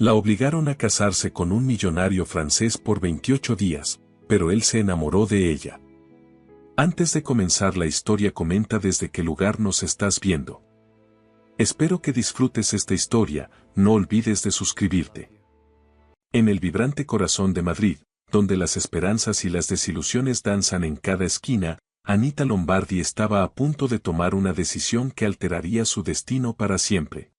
La obligaron a casarse con un millonario francés por 28 días, pero él se enamoró de ella. Antes de comenzar la historia, comenta desde qué lugar nos estás viendo. Espero que disfrutes esta historia, no olvides de suscribirte. En el vibrante corazón de Madrid, donde las esperanzas y las desilusiones danzan en cada esquina, Anita Lombardi estaba a punto de tomar una decisión que alteraría su destino para siempre.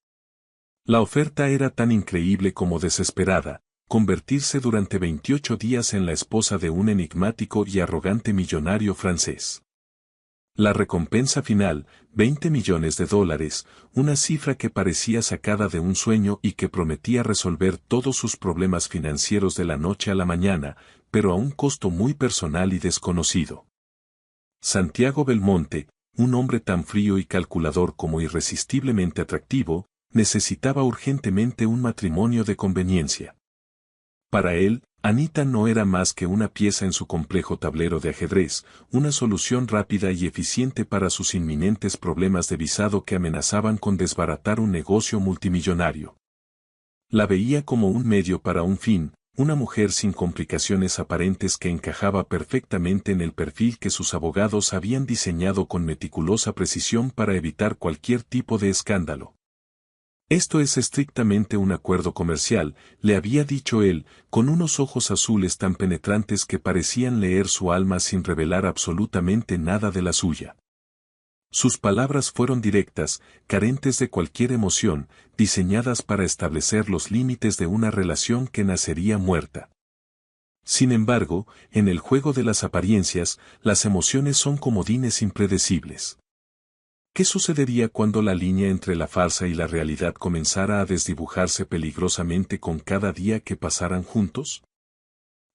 La oferta era tan increíble como desesperada: convertirse durante 28 días en la esposa de un enigmático y arrogante millonario francés. La recompensa final, $20 millones, una cifra que parecía sacada de un sueño y que prometía resolver todos sus problemas financieros de la noche a la mañana, pero a un costo muy personal y desconocido. Santiago Belmonte, un hombre tan frío y calculador como irresistiblemente atractivo, necesitaba urgentemente un matrimonio de conveniencia. Para él, Anita no era más que una pieza en su complejo tablero de ajedrez, una solución rápida y eficiente para sus inminentes problemas de visado que amenazaban con desbaratar un negocio multimillonario. La veía como un medio para un fin, una mujer sin complicaciones aparentes que encajaba perfectamente en el perfil que sus abogados habían diseñado con meticulosa precisión para evitar cualquier tipo de escándalo. Esto es estrictamente un acuerdo comercial, le había dicho él, con unos ojos azules tan penetrantes que parecían leer su alma sin revelar absolutamente nada de la suya. Sus palabras fueron directas, carentes de cualquier emoción, diseñadas para establecer los límites de una relación que nacería muerta. Sin embargo, en el juego de las apariencias, las emociones son comodines impredecibles. ¿Qué sucedería cuando la línea entre la farsa y la realidad comenzara a desdibujarse peligrosamente con cada día que pasaran juntos?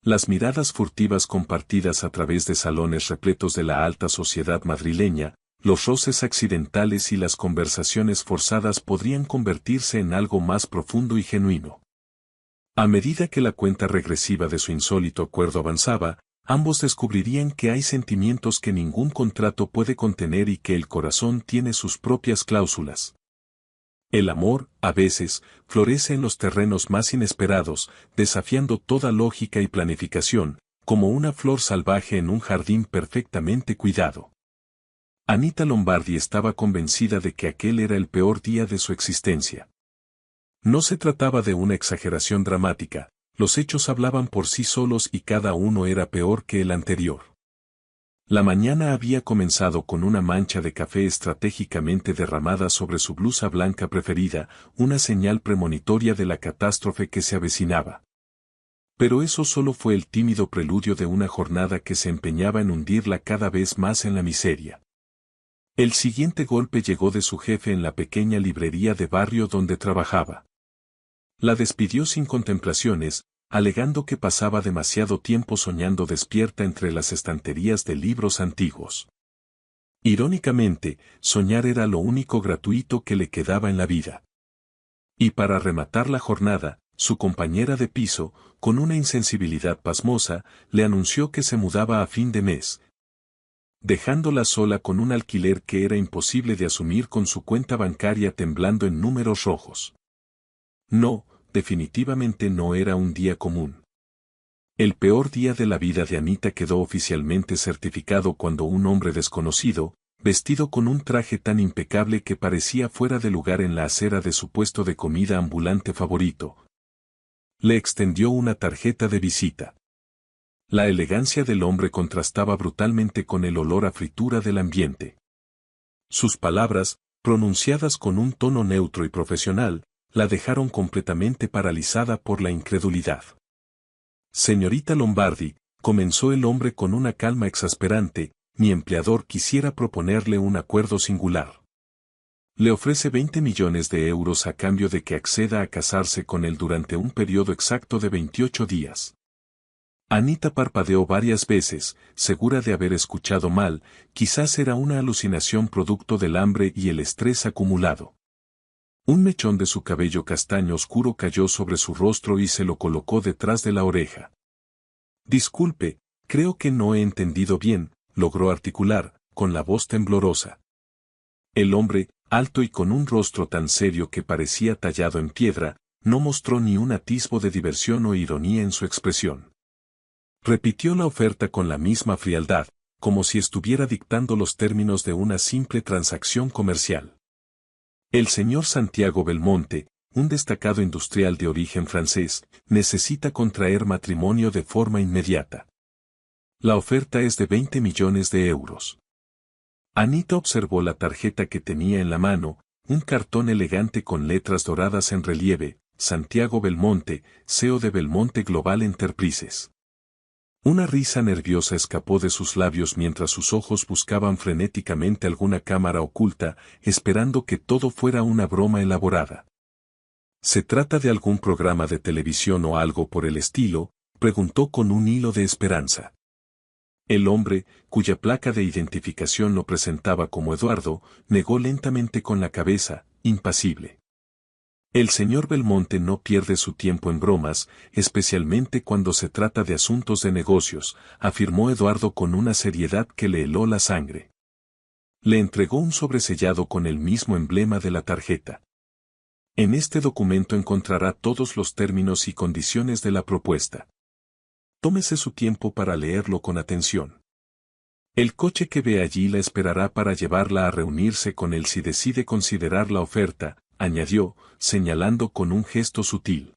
Las miradas furtivas compartidas a través de salones repletos de la alta sociedad madrileña, los roces accidentales y las conversaciones forzadas podrían convertirse en algo más profundo y genuino. A medida que la cuenta regresiva de su insólito acuerdo avanzaba, ambos descubrirían que hay sentimientos que ningún contrato puede contener y que el corazón tiene sus propias cláusulas. El amor, a veces, florece en los terrenos más inesperados, desafiando toda lógica y planificación, como una flor salvaje en un jardín perfectamente cuidado. Anita Lombardi estaba convencida de que aquel era el peor día de su existencia. No se trataba de una exageración dramática. Los hechos hablaban por sí solos y cada uno era peor que el anterior. La mañana había comenzado con una mancha de café estratégicamente derramada sobre su blusa blanca preferida, una señal premonitoria de la catástrofe que se avecinaba. Pero eso solo fue el tímido preludio de una jornada que se empeñaba en hundirla cada vez más en la miseria. El siguiente golpe llegó de su jefe en la pequeña librería de barrio donde trabajaba. La despidió sin contemplaciones, alegando que pasaba demasiado tiempo soñando despierta entre las estanterías de libros antiguos. Irónicamente, soñar era lo único gratuito que le quedaba en la vida. Y para rematar la jornada, su compañera de piso, con una insensibilidad pasmosa, le anunció que se mudaba a fin de mes, dejándola sola con un alquiler que era imposible de asumir con su cuenta bancaria temblando en números rojos. No, definitivamente no era un día común. El peor día de la vida de Anita quedó oficialmente certificado cuando un hombre desconocido, vestido con un traje tan impecable que parecía fuera de lugar en la acera de su puesto de comida ambulante favorito, le extendió una tarjeta de visita. La elegancia del hombre contrastaba brutalmente con el olor a fritura del ambiente. Sus palabras, pronunciadas con un tono neutro y profesional, la dejaron completamente paralizada por la incredulidad. Señorita Lombardi, comenzó el hombre con una calma exasperante, mi empleador quisiera proponerle un acuerdo singular. Le ofrece 20 millones de euros a cambio de que acceda a casarse con él durante un periodo exacto de 28 días. Anita parpadeó varias veces, segura de haber escuchado mal, quizás era una alucinación producto del hambre y el estrés acumulado. Un mechón de su cabello castaño oscuro cayó sobre su rostro y se lo colocó detrás de la oreja. Disculpe, creo que no he entendido bien, logró articular, con la voz temblorosa. El hombre, alto y con un rostro tan serio que parecía tallado en piedra, no mostró ni un atisbo de diversión o ironía en su expresión. Repitió la oferta con la misma frialdad, como si estuviera dictando los términos de una simple transacción comercial. El señor Santiago Belmonte, un destacado industrial de origen francés, necesita contraer matrimonio de forma inmediata. La oferta es de 20 millones de euros. Anita observó la tarjeta que tenía en la mano, un cartón elegante con letras doradas en relieve, Santiago Belmonte, CEO de Belmonte Global Enterprises. Una risa nerviosa escapó de sus labios mientras sus ojos buscaban frenéticamente alguna cámara oculta, esperando que todo fuera una broma elaborada. ¿Se trata de algún programa de televisión o algo por el estilo?, preguntó con un hilo de esperanza. El hombre, cuya placa de identificación lo presentaba como Eduardo, negó lentamente con la cabeza, impasible. El señor Belmonte no pierde su tiempo en bromas, especialmente cuando se trata de asuntos de negocios, afirmó Eduardo con una seriedad que le heló la sangre. Le entregó un sobresellado con el mismo emblema de la tarjeta. En este documento encontrará todos los términos y condiciones de la propuesta. Tómese su tiempo para leerlo con atención. El coche que ve allí la esperará para llevarla a reunirse con él si decide considerar la oferta, añadió, señalando con un gesto sutil.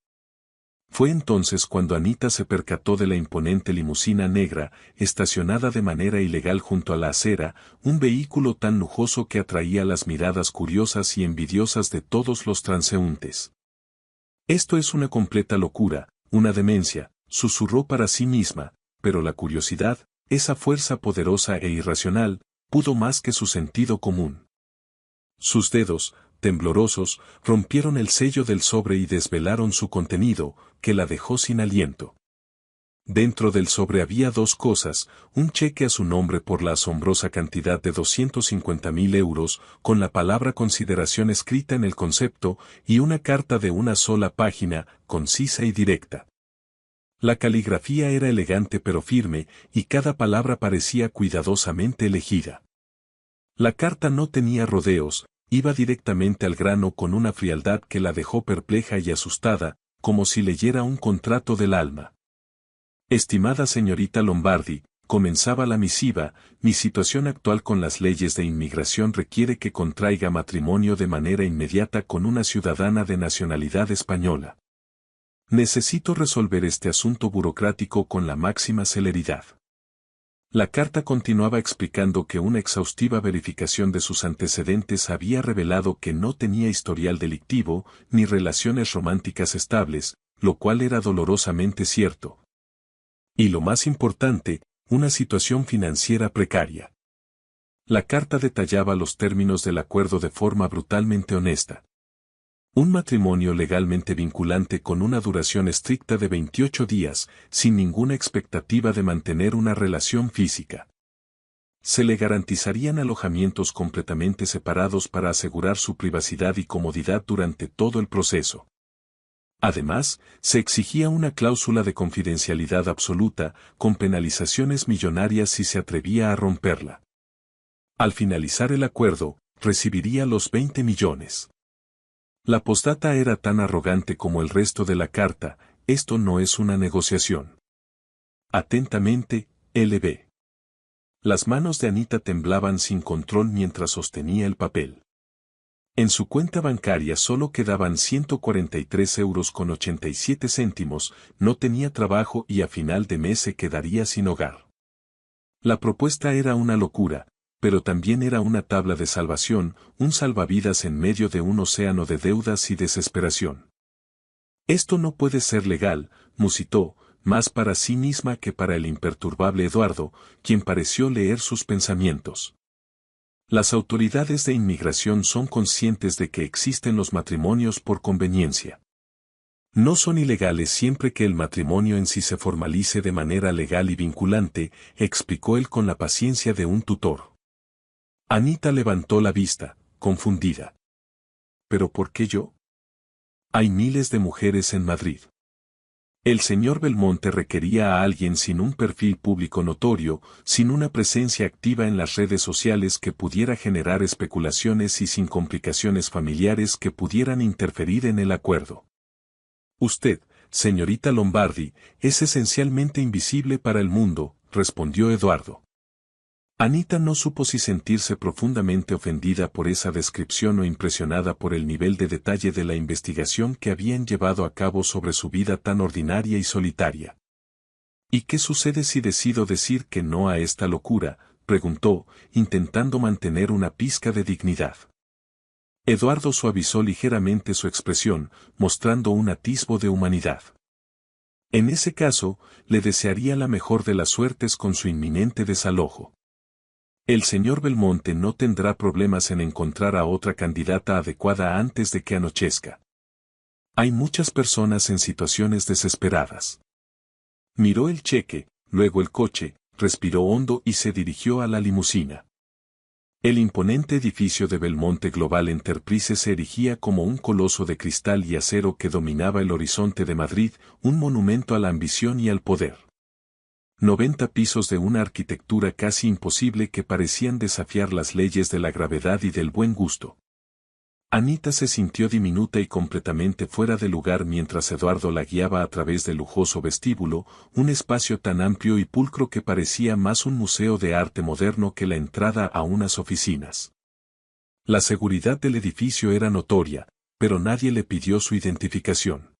Fue entonces cuando Anita se percató de la imponente limusina negra, estacionada de manera ilegal junto a la acera, un vehículo tan lujoso que atraía las miradas curiosas y envidiosas de todos los transeúntes. Esto es una completa locura, una demencia, susurró para sí misma, pero la curiosidad, esa fuerza poderosa e irracional, pudo más que su sentido común. Sus dedos, temblorosos, rompieron el sello del sobre y desvelaron su contenido, que la dejó sin aliento. Dentro del sobre había dos cosas, un cheque a su nombre por la asombrosa cantidad de 250.000 euros, con la palabra consideración escrita en el concepto, y una carta de una sola página, concisa y directa. La caligrafía era elegante pero firme, y cada palabra parecía cuidadosamente elegida. La carta no tenía rodeos, iba directamente al grano con una frialdad que la dejó perpleja y asustada, como si leyera un contrato del alma. Estimada señorita Lombardi, comenzaba la misiva, mi situación actual con las leyes de inmigración requiere que contraiga matrimonio de manera inmediata con una ciudadana de nacionalidad española. Necesito resolver este asunto burocrático con la máxima celeridad. La carta continuaba explicando que una exhaustiva verificación de sus antecedentes había revelado que no tenía historial delictivo ni relaciones románticas estables, lo cual era dolorosamente cierto. Y lo más importante, una situación financiera precaria. La carta detallaba los términos del acuerdo de forma brutalmente honesta. Un matrimonio legalmente vinculante con una duración estricta de 28 días, sin ninguna expectativa de mantener una relación física. Se le garantizarían alojamientos completamente separados para asegurar su privacidad y comodidad durante todo el proceso. Además, se exigía una cláusula de confidencialidad absoluta, con penalizaciones millonarias si se atrevía a romperla. Al finalizar el acuerdo, recibiría los 20 millones. La postdata era tan arrogante como el resto de la carta, esto no es una negociación. Atentamente, L.B. Las manos de Anita temblaban sin control mientras sostenía el papel. En su cuenta bancaria solo quedaban 143,87 €, no tenía trabajo y a final de mes se quedaría sin hogar. La propuesta era una locura, pero también era una tabla de salvación, un salvavidas en medio de un océano de deudas y desesperación. Esto no puede ser legal, musitó, más para sí misma que para el imperturbable Eduardo, quien pareció leer sus pensamientos. Las autoridades de inmigración son conscientes de que existen los matrimonios por conveniencia. No son ilegales siempre que el matrimonio en sí se formalice de manera legal y vinculante, explicó él con la paciencia de un tutor. Anita levantó la vista, confundida. ¿Pero por qué yo? Hay miles de mujeres en Madrid. El señor Belmonte requería a alguien sin un perfil público notorio, sin una presencia activa en las redes sociales que pudiera generar especulaciones y sin complicaciones familiares que pudieran interferir en el acuerdo. Usted, señorita Lombardi, es esencialmente invisible para el mundo, respondió Eduardo. Anita no supo si sentirse profundamente ofendida por esa descripción o impresionada por el nivel de detalle de la investigación que habían llevado a cabo sobre su vida tan ordinaria y solitaria. ¿Y qué sucede si decido decir que no a esta locura?, preguntó, intentando mantener una pizca de dignidad. Eduardo suavizó ligeramente su expresión, mostrando un atisbo de humanidad. En ese caso, le desearía la mejor de las suertes con su inminente desalojo. El señor Belmonte no tendrá problemas en encontrar a otra candidata adecuada antes de que anochezca. Hay muchas personas en situaciones desesperadas. Miró el cheque, luego el coche, respiró hondo y se dirigió a la limusina. El imponente edificio de Belmonte Global Enterprises se erigía como un coloso de cristal y acero que dominaba el horizonte de Madrid, un monumento a la ambición y al poder. 90 pisos de una arquitectura casi imposible que parecían desafiar las leyes de la gravedad y del buen gusto. Anita se sintió diminuta y completamente fuera de lugar mientras Eduardo la guiaba a través del lujoso vestíbulo, un espacio tan amplio y pulcro que parecía más un museo de arte moderno que la entrada a unas oficinas. La seguridad del edificio era notoria, pero nadie le pidió su identificación.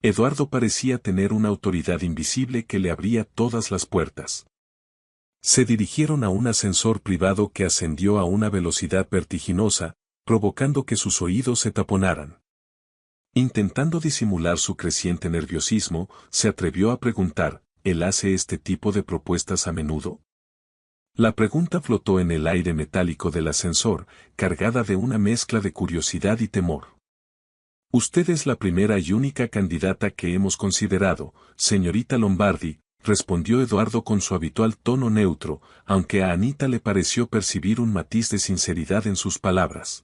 Eduardo parecía tener una autoridad invisible que le abría todas las puertas. Se dirigieron a un ascensor privado que ascendió a una velocidad vertiginosa, provocando que sus oídos se taponaran. Intentando disimular su creciente nerviosismo, se atrevió a preguntar, ¿él hace este tipo de propuestas a menudo? La pregunta flotó en el aire metálico del ascensor, cargada de una mezcla de curiosidad y temor. Usted es la primera y única candidata que hemos considerado, señorita Lombardi, respondió Eduardo con su habitual tono neutro, aunque a Anita le pareció percibir un matiz de sinceridad en sus palabras.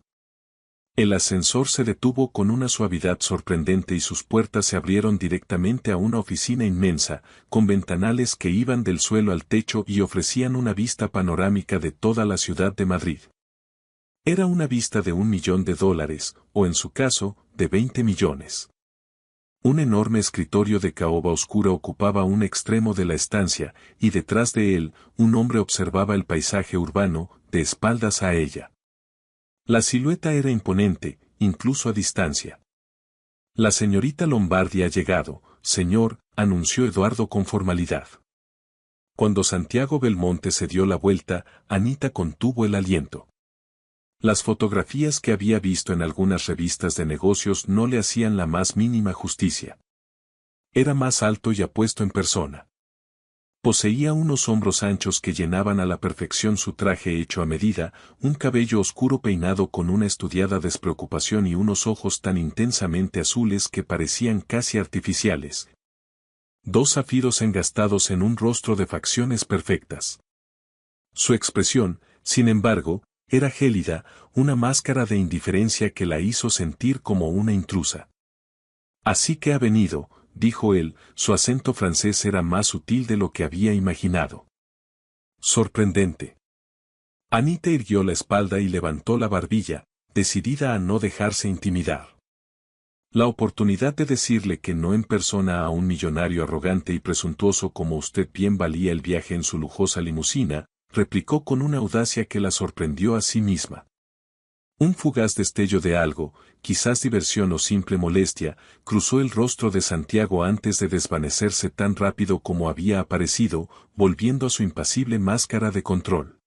El ascensor se detuvo con una suavidad sorprendente y sus puertas se abrieron directamente a una oficina inmensa, con ventanales que iban del suelo al techo y ofrecían una vista panorámica de toda la ciudad de Madrid. Era una vista de $1 millón, o en su caso, de 20 millones. Un enorme escritorio de caoba oscura ocupaba un extremo de la estancia, y detrás de él, un hombre observaba el paisaje urbano, de espaldas a ella. La silueta era imponente, incluso a distancia. La señorita Lombardi ha llegado, señor, anunció Eduardo con formalidad. Cuando Santiago Belmonte se dio la vuelta, Anita contuvo el aliento. Las fotografías que había visto en algunas revistas de negocios no le hacían la más mínima justicia. Era más alto y apuesto en persona. Poseía unos hombros anchos que llenaban a la perfección su traje hecho a medida, un cabello oscuro peinado con una estudiada despreocupación y unos ojos tan intensamente azules que parecían casi artificiales. 2 zafiros engastados en un rostro de facciones perfectas. Su expresión, sin embargo, era gélida, una máscara de indiferencia que la hizo sentir como una intrusa. Así que ha venido, dijo él, su acento francés era más sutil de lo que había imaginado. Sorprendente. Anita irguió la espalda y levantó la barbilla, decidida a no dejarse intimidar. La oportunidad de decirle que no en persona a un millonario arrogante y presuntuoso como usted bien valía el viaje en su lujosa limusina, replicó con una audacia que la sorprendió a sí misma. Un fugaz destello de algo, quizás diversión o simple molestia, cruzó el rostro de Santiago antes de desvanecerse tan rápido como había aparecido, volviendo a su impasible máscara de control.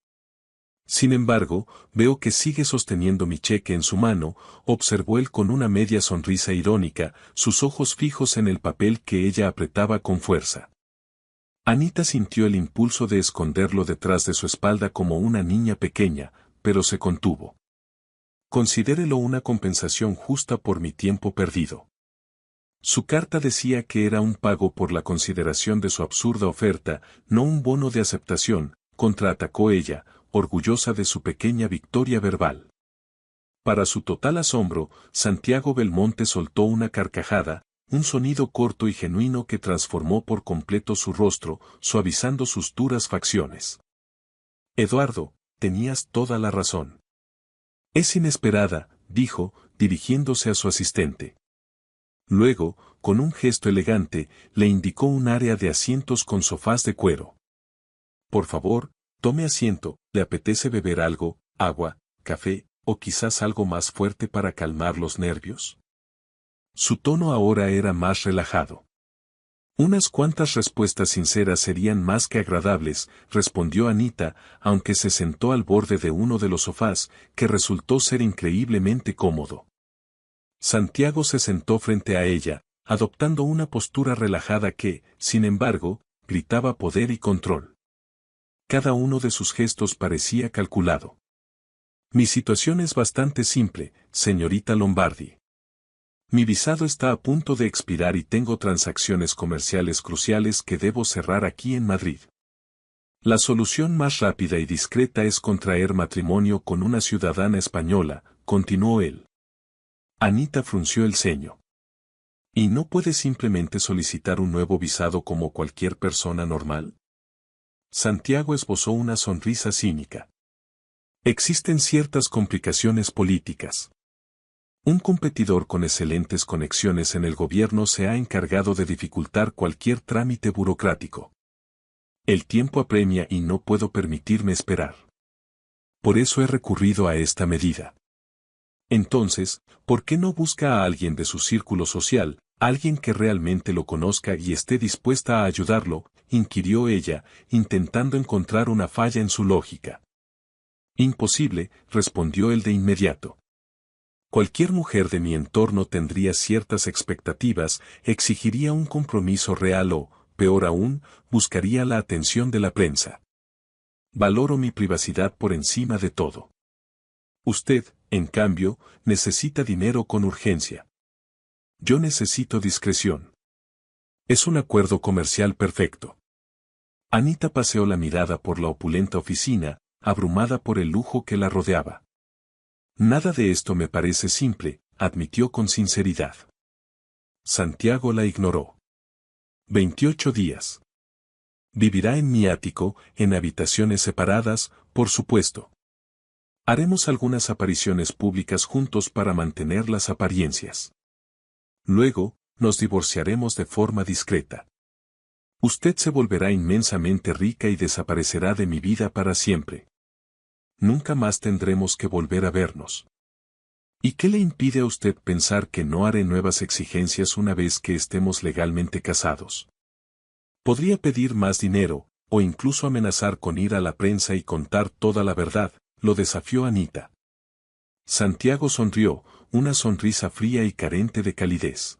Sin embargo, veo que sigue sosteniendo mi cheque en su mano, observó él con una media sonrisa irónica, sus ojos fijos en el papel que ella apretaba con fuerza. Anita sintió el impulso de esconderlo detrás de su espalda como una niña pequeña, pero se contuvo. Considérelo una compensación justa por mi tiempo perdido. Su carta decía que era un pago por la consideración de su absurda oferta, no un bono de aceptación, contraatacó ella, orgullosa de su pequeña victoria verbal. Para su total asombro, Santiago Belmonte soltó una carcajada, un sonido corto y genuino que transformó por completo su rostro, suavizando sus duras facciones. Eduardo, tenías toda la razón. Es inesperada, dijo, dirigiéndose a su asistente. Luego, con un gesto elegante, le indicó un área de asientos con sofás de cuero. Por favor, tome asiento, ¿le apetece beber algo, agua, café, o quizás algo más fuerte para calmar los nervios? Su tono ahora era más relajado. Unas cuantas respuestas sinceras serían más que agradables, respondió Anita, aunque se sentó al borde de uno de los sofás, que resultó ser increíblemente cómodo. Santiago se sentó frente a ella, adoptando una postura relajada que, sin embargo, gritaba poder y control. Cada uno de sus gestos parecía calculado. Mi situación es bastante simple, señorita Lombardi. Mi visado está a punto de expirar y tengo transacciones comerciales cruciales que debo cerrar aquí en Madrid. La solución más rápida y discreta es contraer matrimonio con una ciudadana española, continuó él. Anita frunció el ceño. ¿Y no puede simplemente solicitar un nuevo visado como cualquier persona normal? Santiago esbozó una sonrisa cínica. Existen ciertas complicaciones políticas. Un competidor con excelentes conexiones en el gobierno se ha encargado de dificultar cualquier trámite burocrático. El tiempo apremia y no puedo permitirme esperar. Por eso he recurrido a esta medida. Entonces, ¿por qué no busca a alguien de su círculo social, alguien que realmente lo conozca y esté dispuesta a ayudarlo?, inquirió ella, intentando encontrar una falla en su lógica. Imposible, respondió él de inmediato. Cualquier mujer de mi entorno tendría ciertas expectativas, exigiría un compromiso real o, peor aún, buscaría la atención de la prensa. Valoro mi privacidad por encima de todo. Usted, en cambio, necesita dinero con urgencia. Yo necesito discreción. Es un acuerdo comercial perfecto. Anita paseó la mirada por la opulenta oficina, abrumada por el lujo que la rodeaba. Nada de esto me parece simple, admitió con sinceridad. Santiago la ignoró. 28 días. Vivirá en mi ático, en habitaciones separadas, por supuesto. Haremos algunas apariciones públicas juntos para mantener las apariencias. Luego, nos divorciaremos de forma discreta. Usted se volverá inmensamente rica y desaparecerá de mi vida para siempre. Nunca más tendremos que volver a vernos. ¿Y qué le impide a usted pensar que no haré nuevas exigencias una vez que estemos legalmente casados? Podría pedir más dinero, o incluso amenazar con ir a la prensa y contar toda la verdad, lo desafió Anita. Santiago sonrió, una sonrisa fría y carente de calidez.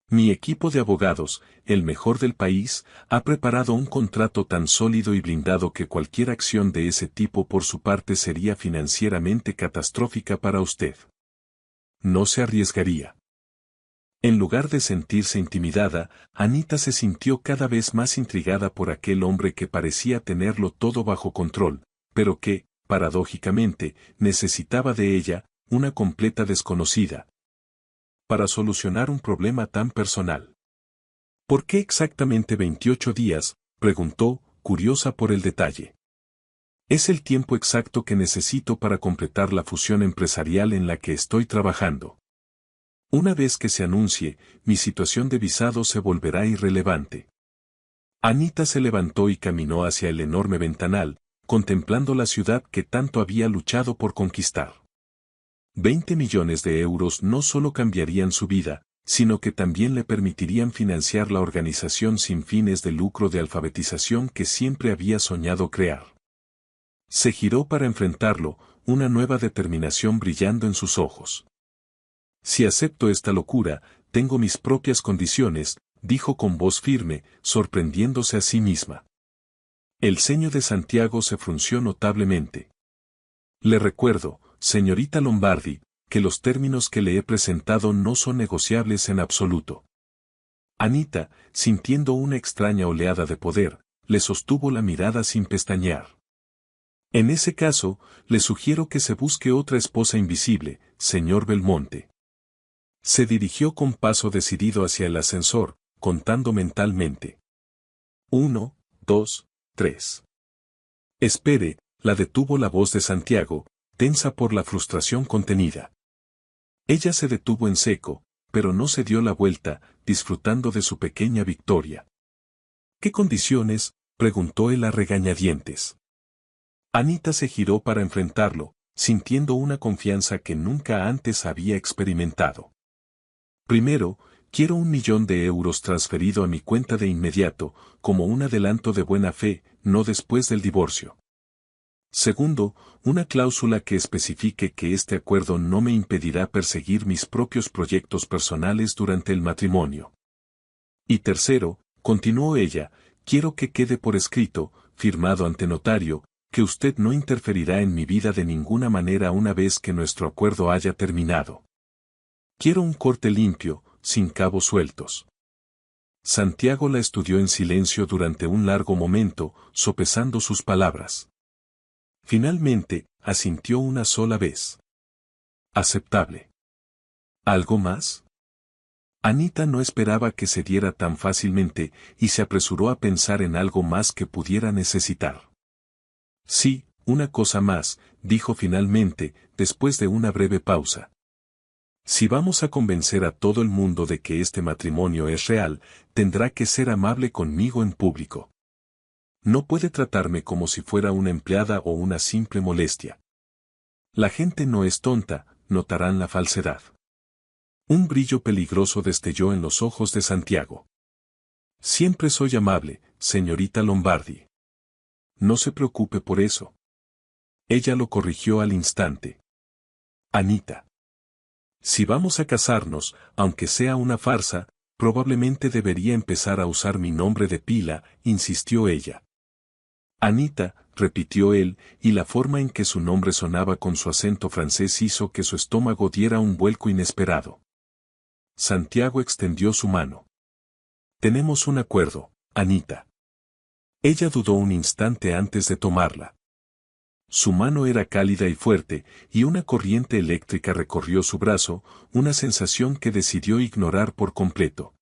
Mi equipo de abogados, el mejor del país, ha preparado un contrato tan sólido y blindado que cualquier acción de ese tipo por su parte sería financieramente catastrófica para usted. No se arriesgaría. En lugar de sentirse intimidada, Anita se sintió cada vez más intrigada por aquel hombre que parecía tenerlo todo bajo control, pero que, paradójicamente, necesitaba de ella, una completa desconocida, para solucionar un problema tan personal. ¿Por qué exactamente 28 días?, preguntó, curiosa por el detalle. Es el tiempo exacto que necesito para completar la fusión empresarial en la que estoy trabajando. Una vez que se anuncie, mi situación de visado se volverá irrelevante. Anita se levantó y caminó hacia el enorme ventanal, contemplando la ciudad que tanto había luchado por conquistar. 20 millones de euros no solo cambiarían su vida, sino que también le permitirían financiar la organización sin fines de lucro de alfabetización que siempre había soñado crear. Se giró para enfrentarlo, una nueva determinación brillando en sus ojos. Si acepto esta locura, tengo mis propias condiciones, dijo con voz firme, sorprendiéndose a sí misma. El ceño de Santiago se frunció notablemente. Le recuerdo, señorita Lombardi, que los términos que le he presentado no son negociables en absoluto. Anita, sintiendo una extraña oleada de poder, le sostuvo la mirada sin pestañear. En ese caso, le sugiero que se busque otra esposa invisible, señor Belmonte. Se dirigió con paso decidido hacia el ascensor, contando mentalmente. 1, 2, 3. Espere, la detuvo la voz de Santiago, tensa por la frustración contenida. Ella se detuvo en seco, pero no se dio la vuelta, disfrutando de su pequeña victoria. ¿Qué condiciones?, preguntó él a regañadientes. Anita se giró para enfrentarlo, sintiendo una confianza que nunca antes había experimentado. Primero, quiero 1.000.000 de euros transferido a mi cuenta de inmediato, como un adelanto de buena fe, no después del divorcio. Segundo, una cláusula que especifique que este acuerdo no me impedirá perseguir mis propios proyectos personales durante el matrimonio. Y tercero, continuó ella, quiero que quede por escrito, firmado ante notario, que usted no interferirá en mi vida de ninguna manera una vez que nuestro acuerdo haya terminado. Quiero un corte limpio, sin cabos sueltos. Santiago la estudió en silencio durante un largo momento, sopesando sus palabras. Finalmente, asintió una sola vez. Aceptable. ¿Algo más? Anita no esperaba que se diera tan fácilmente y se apresuró a pensar en algo más que pudiera necesitar. Sí, una cosa más, dijo finalmente, después de una breve pausa. Si vamos a convencer a todo el mundo de que este matrimonio es real, tendrá que ser amable conmigo en público. No puede tratarme como si fuera una empleada o una simple molestia. La gente no es tonta, notarán la falsedad. Un brillo peligroso destelló en los ojos de Santiago. Siempre soy amable, señorita Lombardi. No se preocupe por eso. Ella lo corrigió al instante. Anita. Si vamos a casarnos, aunque sea una farsa, probablemente debería empezar a usar mi nombre de pila, insistió ella. Anita, repitió él, y la forma en que su nombre sonaba con su acento francés hizo que su estómago diera un vuelco inesperado. Santiago extendió su mano. Tenemos un acuerdo, Anita. Ella dudó un instante antes de tomarla. Su mano era cálida y fuerte, y una corriente eléctrica recorrió su brazo, una sensación que decidió ignorar por completo.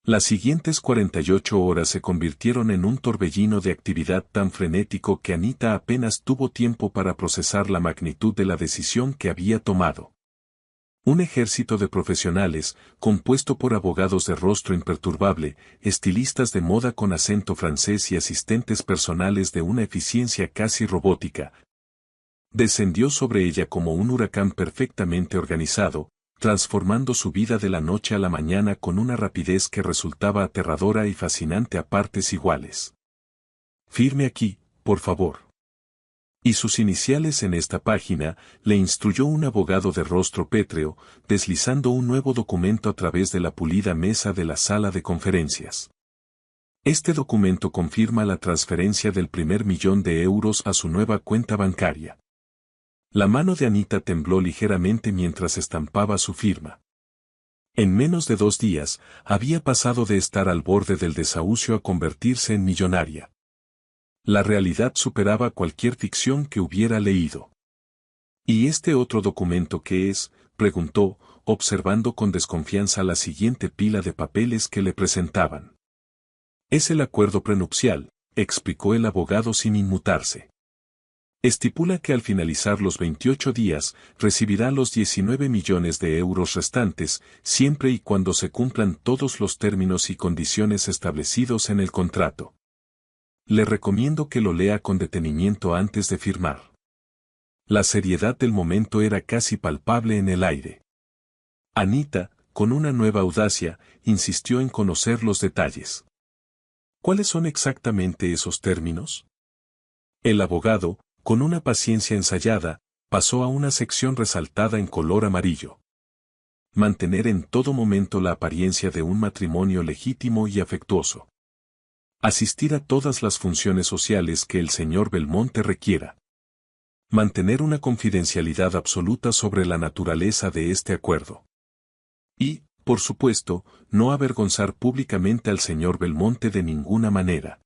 Las siguientes 48 horas se convirtieron en un torbellino de actividad tan frenético que Anita apenas tuvo tiempo para procesar la magnitud de la decisión que había tomado. Un ejército de profesionales, compuesto por abogados de rostro imperturbable, estilistas de moda con acento francés y asistentes personales de una eficiencia casi robótica, descendió sobre ella como un huracán perfectamente organizado, transformando su vida de la noche a la mañana con una rapidez que resultaba aterradora y fascinante a partes iguales. Firme aquí, por favor. Y sus iniciales en esta página, le instruyó un abogado de rostro pétreo, deslizando un nuevo documento a través de la pulida mesa de la sala de conferencias. Este documento confirma la transferencia del primer 1.000.000 de euros a su nueva cuenta bancaria. La mano de Anita tembló ligeramente mientras estampaba su firma. En menos de 2 días, había pasado de estar al borde del desahucio a convertirse en millonaria. La realidad superaba cualquier ficción que hubiera leído. ¿Y este otro documento qué es?, preguntó, observando con desconfianza la siguiente pila de papeles que le presentaban. Es el acuerdo prenupcial, explicó el abogado sin inmutarse. Estipula que al finalizar los 28 días, recibirá los 19 millones de euros restantes, siempre y cuando se cumplan todos los términos y condiciones establecidos en el contrato. Le recomiendo que lo lea con detenimiento antes de firmar. La seriedad del momento era casi palpable en el aire. Anita, con una nueva audacia, insistió en conocer los detalles. ¿Cuáles son exactamente esos términos? El abogado, con una paciencia ensayada, pasó a una sección resaltada en color amarillo. Mantener en todo momento la apariencia de un matrimonio legítimo y afectuoso. Asistir a todas las funciones sociales que el señor Belmonte requiera. Mantener una confidencialidad absoluta sobre la naturaleza de este acuerdo. Y, por supuesto, no avergonzar públicamente al señor Belmonte de ninguna manera.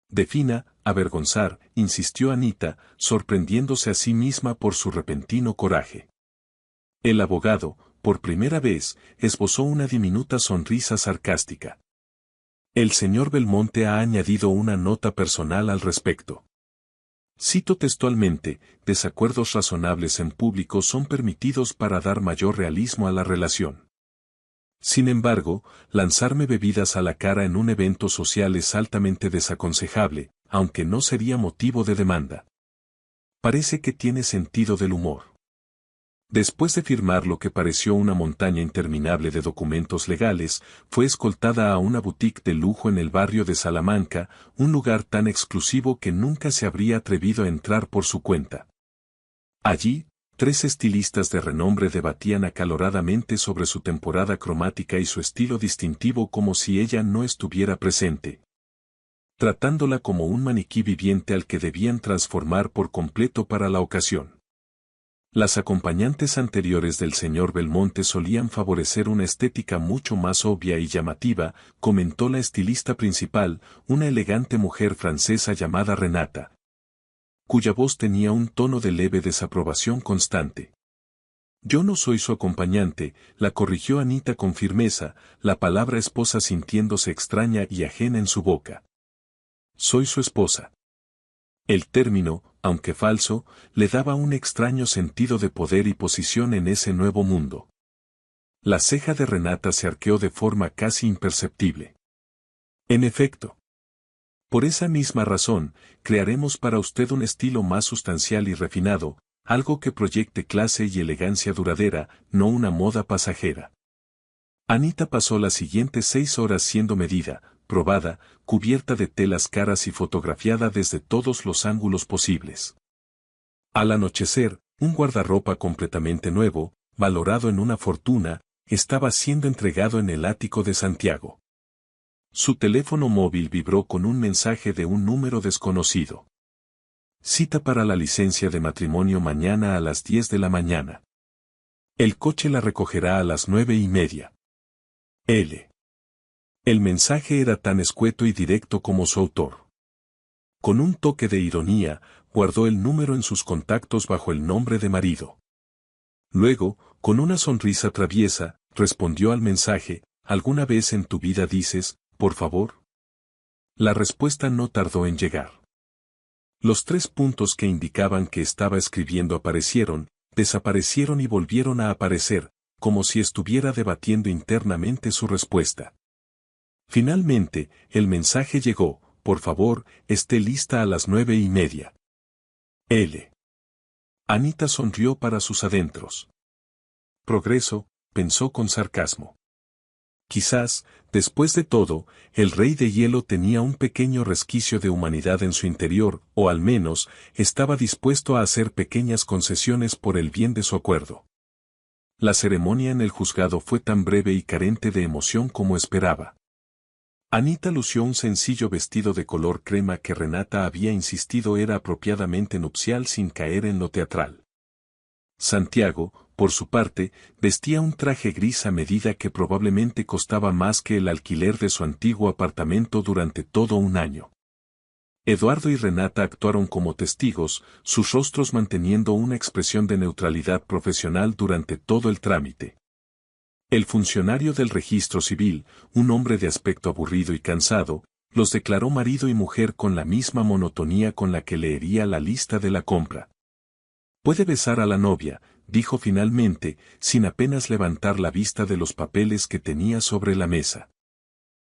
Defina, avergonzar, insistió Anita, sorprendiéndose a sí misma por su repentino coraje. El abogado, por primera vez, esbozó una diminuta sonrisa sarcástica. El señor Belmonte ha añadido una nota personal al respecto. Cito textualmente, desacuerdos razonables en público son permitidos para dar mayor realismo a la relación. Sin embargo, lanzarme bebidas a la cara en un evento social es altamente desaconsejable, aunque no sería motivo de demanda. Parece que tiene sentido del humor. Después de firmar lo que pareció una montaña interminable de documentos legales, fue escoltada a una boutique de lujo en el barrio de Salamanca, un lugar tan exclusivo que nunca se habría atrevido a entrar por su cuenta. Allí, 3 estilistas de renombre debatían acaloradamente sobre su temporada cromática y su estilo distintivo como si ella no estuviera presente, tratándola como un maniquí viviente al que debían transformar por completo para la ocasión. Las acompañantes anteriores del señor Belmonte solían favorecer una estética mucho más obvia y llamativa, comentó la estilista principal, una elegante mujer francesa llamada Renata, cuya voz tenía un tono de leve desaprobación constante. Yo no soy su acompañante, la corrigió Anita con firmeza, la palabra esposa sintiéndose extraña y ajena en su boca. Soy su esposa. El término, aunque falso, le daba un extraño sentido de poder y posición en ese nuevo mundo. La ceja de Renata se arqueó de forma casi imperceptible. En efecto. Por esa misma razón, crearemos para usted un estilo más sustancial y refinado, algo que proyecte clase y elegancia duradera, no una moda pasajera. Anita pasó las siguientes 6 horas siendo medida, probada, cubierta de telas caras y fotografiada desde todos los ángulos posibles. Al anochecer, un guardarropa completamente nuevo, valorado en una fortuna, estaba siendo entregado en el ático de Santiago. Su teléfono móvil vibró con un mensaje de un número desconocido. Cita para la licencia de matrimonio mañana a las 10 de la mañana. El coche la recogerá a las 9:30. L. El mensaje era tan escueto y directo como su autor. Con un toque de ironía, guardó el número en sus contactos bajo el nombre de marido. Luego, con una sonrisa traviesa, respondió al mensaje: ¿alguna vez en tu vida dices, por favor? La respuesta no tardó en llegar. Los 3 puntos que indicaban que estaba escribiendo aparecieron, desaparecieron y volvieron a aparecer, como si estuviera debatiendo internamente su respuesta. Finalmente, el mensaje llegó: por favor, esté lista a las 9:30. L. Anita sonrió para sus adentros. Progreso, pensó con sarcasmo. Quizás, después de todo, el rey de hielo tenía un pequeño resquicio de humanidad en su interior, o al menos, estaba dispuesto a hacer pequeñas concesiones por el bien de su acuerdo. La ceremonia en el juzgado fue tan breve y carente de emoción como esperaba. Anita lució un sencillo vestido de color crema que Renata había insistido era apropiadamente nupcial sin caer en lo teatral. Santiago, por su parte, vestía un traje gris a medida que probablemente costaba más que el alquiler de su antiguo apartamento durante todo un año. Eduardo y Renata actuaron como testigos, sus rostros manteniendo una expresión de neutralidad profesional durante todo el trámite. El funcionario del registro civil, un hombre de aspecto aburrido y cansado, los declaró marido y mujer con la misma monotonía con la que leería la lista de la compra. Puede besar a la novia, dijo finalmente, sin apenas levantar la vista de los papeles que tenía sobre la mesa.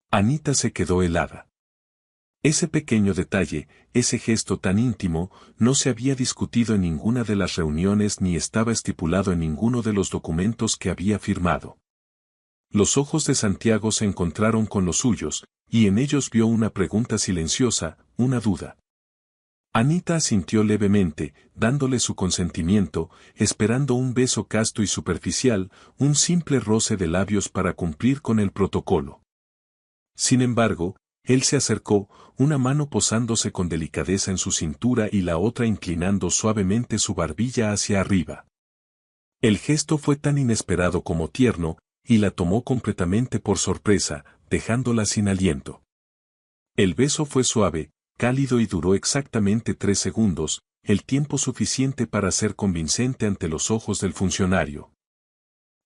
Anita se quedó helada. Ese pequeño detalle, ese gesto tan íntimo, no se había discutido en ninguna de las reuniones ni estaba estipulado en ninguno de los documentos que había firmado. Los ojos de Santiago se encontraron con los suyos, y en ellos vio una pregunta silenciosa, una duda. Anita asintió levemente, dándole su consentimiento, esperando un beso casto y superficial, un simple roce de labios para cumplir con el protocolo. Sin embargo, él se acercó, una mano posándose con delicadeza en su cintura y la otra inclinando suavemente su barbilla hacia arriba. El gesto fue tan inesperado como tierno, y la tomó completamente por sorpresa, dejándola sin aliento. El beso fue suave, cálido y duró exactamente 3 segundos, el tiempo suficiente para ser convincente ante los ojos del funcionario.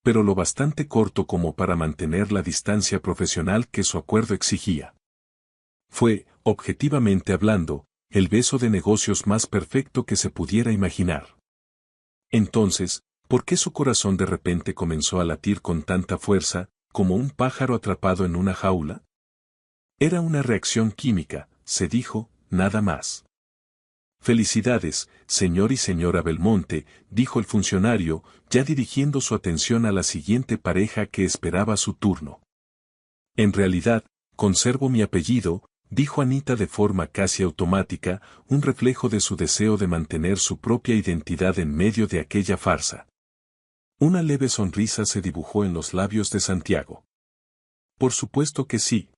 Pero lo bastante corto como para mantener la distancia profesional que su acuerdo exigía. Fue, objetivamente hablando, el beso de negocios más perfecto que se pudiera imaginar. Entonces, ¿por qué su corazón de repente comenzó a latir con tanta fuerza, ¿Como un pájaro atrapado en una jaula? Era una reacción química, se dijo, nada más. Felicidades, señor y señora Belmonte, dijo el funcionario, ya dirigiendo su atención a la siguiente pareja que esperaba su turno. En realidad, conservo mi apellido, dijo Anita de forma casi automática, un reflejo de su deseo de mantener su propia identidad en medio de aquella farsa. Una leve sonrisa se dibujó en los labios de Santiago. Por supuesto que sí.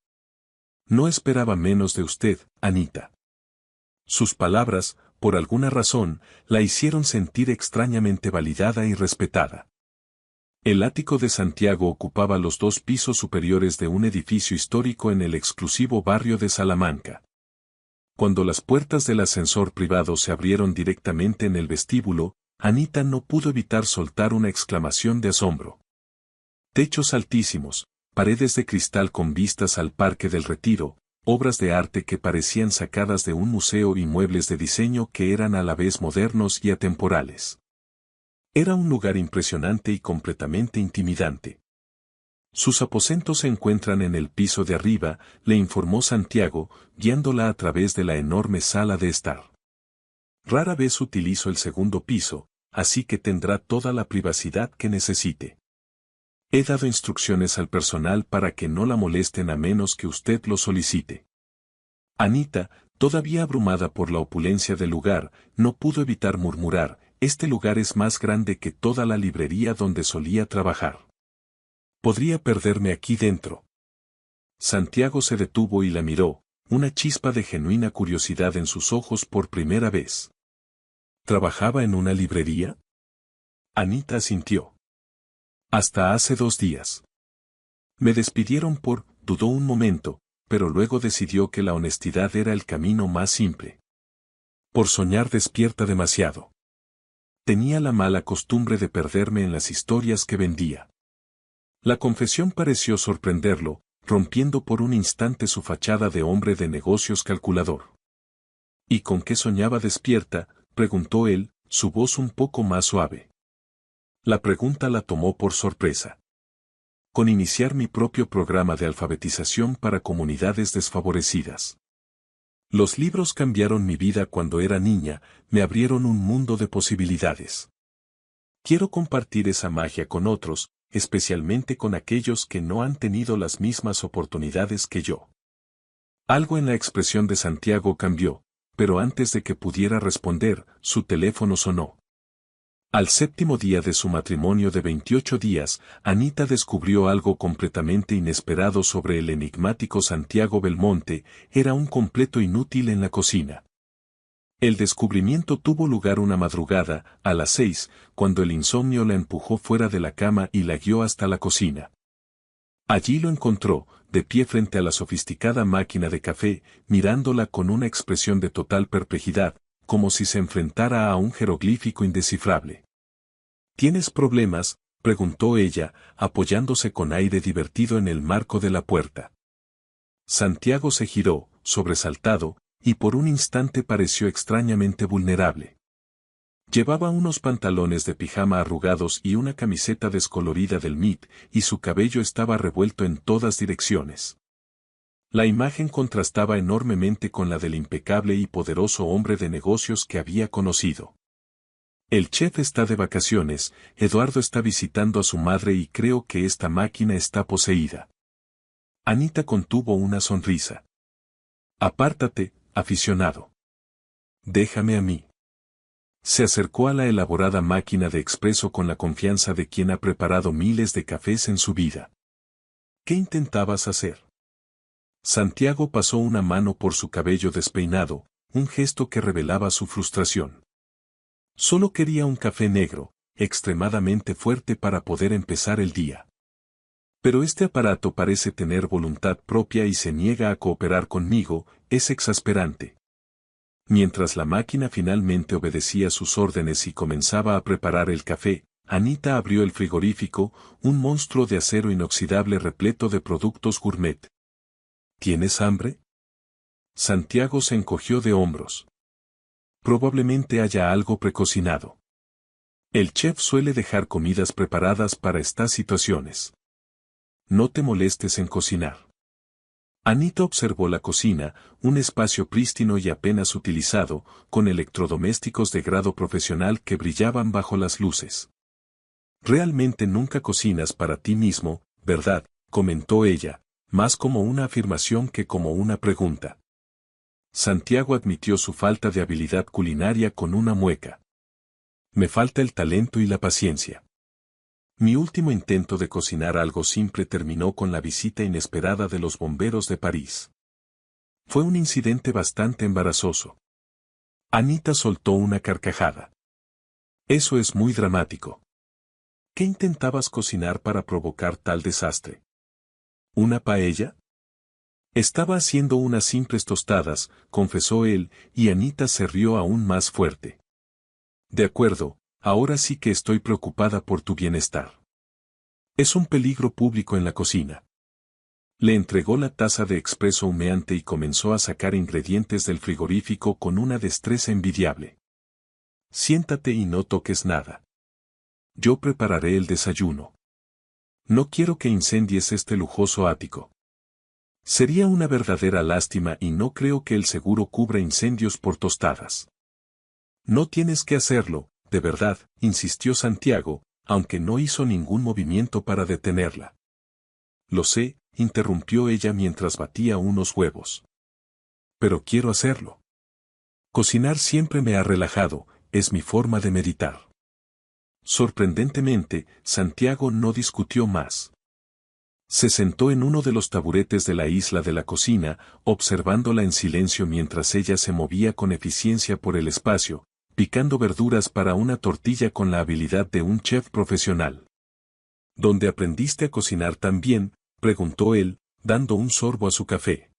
No esperaba menos de usted, Anita. Sus palabras, por alguna razón, la hicieron sentir extrañamente validada y respetada. El ático de Santiago ocupaba los 2 pisos superiores de un edificio histórico en el exclusivo barrio de Salamanca. Cuando las puertas del ascensor privado se abrieron directamente en el vestíbulo, Anita no pudo evitar soltar una exclamación de asombro. Techos altísimos, paredes de cristal con vistas al Parque del Retiro, obras de arte que parecían sacadas de un museo y muebles de diseño que eran a la vez modernos y atemporales. Era un lugar impresionante y completamente intimidante. Sus aposentos se encuentran en el piso de arriba, le informó Santiago, guiándola a través de la enorme sala de estar. Rara vez utilizo el segundo piso, así que tendrá toda la privacidad que necesite. He dado instrucciones al personal para que no la molesten a menos que usted lo solicite. Anita, todavía abrumada por la opulencia del lugar, no pudo evitar murmurar, este lugar es más grande que toda la librería donde solía trabajar. Podría perderme aquí dentro. Santiago se detuvo y la miró, una chispa de genuina curiosidad en sus ojos por primera vez. ¿Trabajaba en una librería? Anita asintió. Hasta hace 2 días. Me despidieron dudó un momento, pero luego decidió que la honestidad era el camino más simple. Por soñar despierta demasiado. Tenía la mala costumbre de perderme en las historias que vendía. La confesión pareció sorprenderlo, rompiendo por un instante su fachada de hombre de negocios calculador. ¿Y con qué soñaba despierta?, preguntó él, su voz un poco más suave. La pregunta la tomó por sorpresa. Con iniciar mi propio programa de alfabetización para comunidades desfavorecidas. Los libros cambiaron mi vida cuando era niña, me abrieron un mundo de posibilidades. Quiero compartir esa magia con otros, especialmente con aquellos que no han tenido las mismas oportunidades que yo. Algo en la expresión de Santiago cambió, pero antes de que pudiera responder, su teléfono sonó. Al 7º día de su matrimonio de 28 días, Anita descubrió algo completamente inesperado sobre el enigmático Santiago Belmonte, era un completo inútil en la cocina. El descubrimiento tuvo lugar una madrugada, a las 6, cuando el insomnio la empujó fuera de la cama y la guió hasta la cocina. Allí lo encontró, de pie frente a la sofisticada máquina de café, mirándola con una expresión de total perplejidad, como si se enfrentara a un jeroglífico indescifrable. ¿Tienes problemas?, preguntó ella, apoyándose con aire divertido en el marco de la puerta. Santiago se giró, sobresaltado, y por un instante pareció extrañamente vulnerable. Llevaba unos pantalones de pijama arrugados y una camiseta descolorida del MIT, y su cabello estaba revuelto en todas direcciones. La imagen contrastaba enormemente con la del impecable y poderoso hombre de negocios que había conocido. El chef está de vacaciones, Eduardo está visitando a su madre y creo que esta máquina está poseída. Anita contuvo una sonrisa. Apártate, aficionado. Déjame a mí. Se acercó a la elaborada máquina de expreso con la confianza de quien ha preparado miles de cafés en su vida. ¿Qué intentabas hacer? Santiago pasó una mano por su cabello despeinado, un gesto que revelaba su frustración. Solo quería un café negro, extremadamente fuerte para poder empezar el día. Pero este aparato parece tener voluntad propia y se niega a cooperar conmigo, es exasperante. Mientras la máquina finalmente obedecía sus órdenes y comenzaba a preparar el café, Anita abrió el frigorífico, un monstruo de acero inoxidable repleto de productos gourmet. ¿Tienes hambre? Santiago se encogió de hombros. Probablemente haya algo precocinado. El chef suele dejar comidas preparadas para estas situaciones. no te molestes en cocinar. Anita observó la cocina, un espacio prístino y apenas utilizado, con electrodomésticos de grado profesional que brillaban bajo las luces. Realmente nunca cocinas para ti mismo, ¿verdad?, comentó ella, más como una afirmación que como una pregunta. Santiago admitió su falta de habilidad culinaria con una mueca. Me falta el talento y la paciencia. Mi último intento de cocinar algo simple terminó con la visita inesperada de los bomberos de París. Fue un incidente bastante embarazoso. Anita soltó una carcajada. Eso es muy dramático. ¿Qué intentabas cocinar para provocar tal desastre? ¿Una paella? Estaba haciendo unas simples tostadas, confesó él, y Anita se rió aún más fuerte. De acuerdo, ahora sí que estoy preocupada por tu bienestar. Es un peligro público en la cocina. Le entregó la taza de expreso humeante y comenzó a sacar ingredientes del frigorífico con una destreza envidiable. Siéntate y no toques nada. Yo prepararé el desayuno. No quiero que incendies este lujoso ático. Sería una verdadera lástima y no creo que el seguro cubra incendios por tostadas. No tienes que hacerlo, de verdad, insistió Santiago, aunque no hizo ningún movimiento para detenerla. Lo sé, interrumpió ella mientras batía unos huevos. Pero quiero hacerlo. Cocinar siempre me ha relajado, es mi forma de meditar. Sorprendentemente, Santiago no discutió más. Se sentó en uno de los taburetes de la isla de la cocina, observándola en silencio mientras ella se movía con eficiencia por el espacio, picando verduras para una tortilla con la habilidad de un chef profesional. ¿Dónde aprendiste a cocinar tan bien?, preguntó él, dando un sorbo a su café.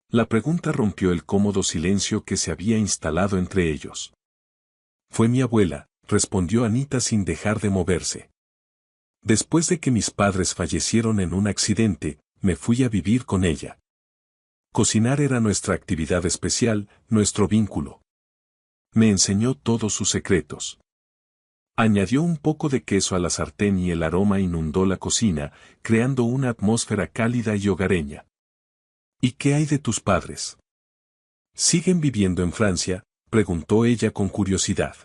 La pregunta rompió el cómodo silencio que se había instalado entre ellos. Fue mi abuela, respondió Anita sin dejar de moverse. Después de que mis padres fallecieron en un accidente, me fui a vivir con ella. Cocinar era nuestra actividad especial, nuestro vínculo. Me enseñó todos sus secretos. Añadió un poco de queso a la sartén y el aroma inundó la cocina, creando una atmósfera cálida y hogareña. ¿Y qué hay de tus padres? ¿Siguen viviendo en Francia?, preguntó ella con curiosidad.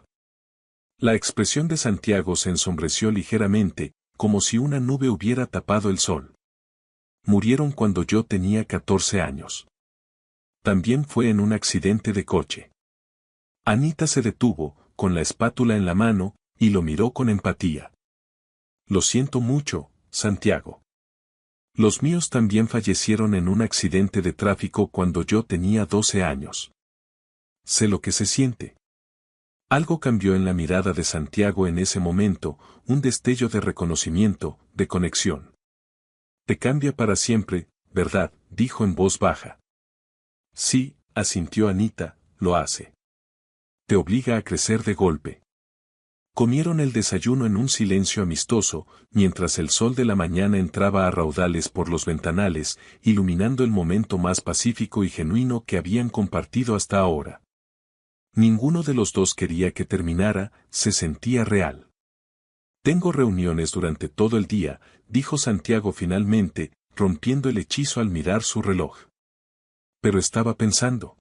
La expresión de Santiago se ensombreció ligeramente, como si una nube hubiera tapado el sol. Murieron cuando yo tenía 14 años. También fue en un accidente de coche. Anita se detuvo, con la espátula en la mano, y lo miró con empatía. Lo siento mucho, Santiago. Los míos también fallecieron en un accidente de tráfico cuando yo tenía 12 años. Sé lo que se siente. Algo cambió en la mirada de Santiago en ese momento, un destello de reconocimiento, de conexión. Te cambia para siempre, ¿verdad?, dijo en voz baja. Sí, asintió Anita, lo hace. Te obliga a crecer de golpe. Comieron el desayuno en un silencio amistoso, mientras el sol de la mañana entraba a raudales por los ventanales, iluminando el momento más pacífico y genuino que habían compartido hasta ahora. Ninguno de los dos quería que terminara, se sentía real. Tengo reuniones durante todo el día, dijo Santiago finalmente, rompiendo el hechizo al mirar su reloj. Pero estaba pensando.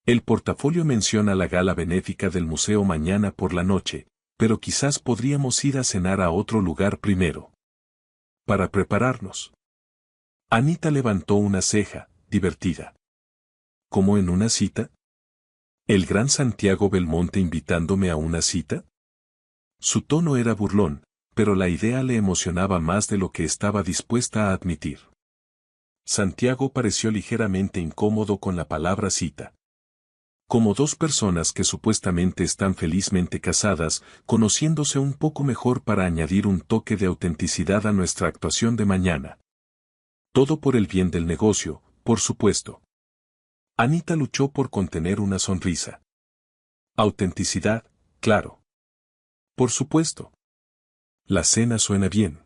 El portafolio menciona la gala benéfica del museo mañana por la noche, pero quizás podríamos ir a cenar a otro lugar primero. Para prepararnos. Anita levantó una ceja, divertida. ¿Cómo en una cita? ¿El gran Santiago Belmonte invitándome a una cita? Su tono era burlón, pero la idea le emocionaba más de lo que estaba dispuesta a admitir. Santiago pareció ligeramente incómodo con la palabra cita. Como dos personas que supuestamente están felizmente casadas, conociéndose un poco mejor para añadir un toque de autenticidad a nuestra actuación de mañana. Todo por el bien del negocio, por supuesto. Anita luchó por contener una sonrisa. Autenticidad, claro. Por supuesto. La cena suena bien.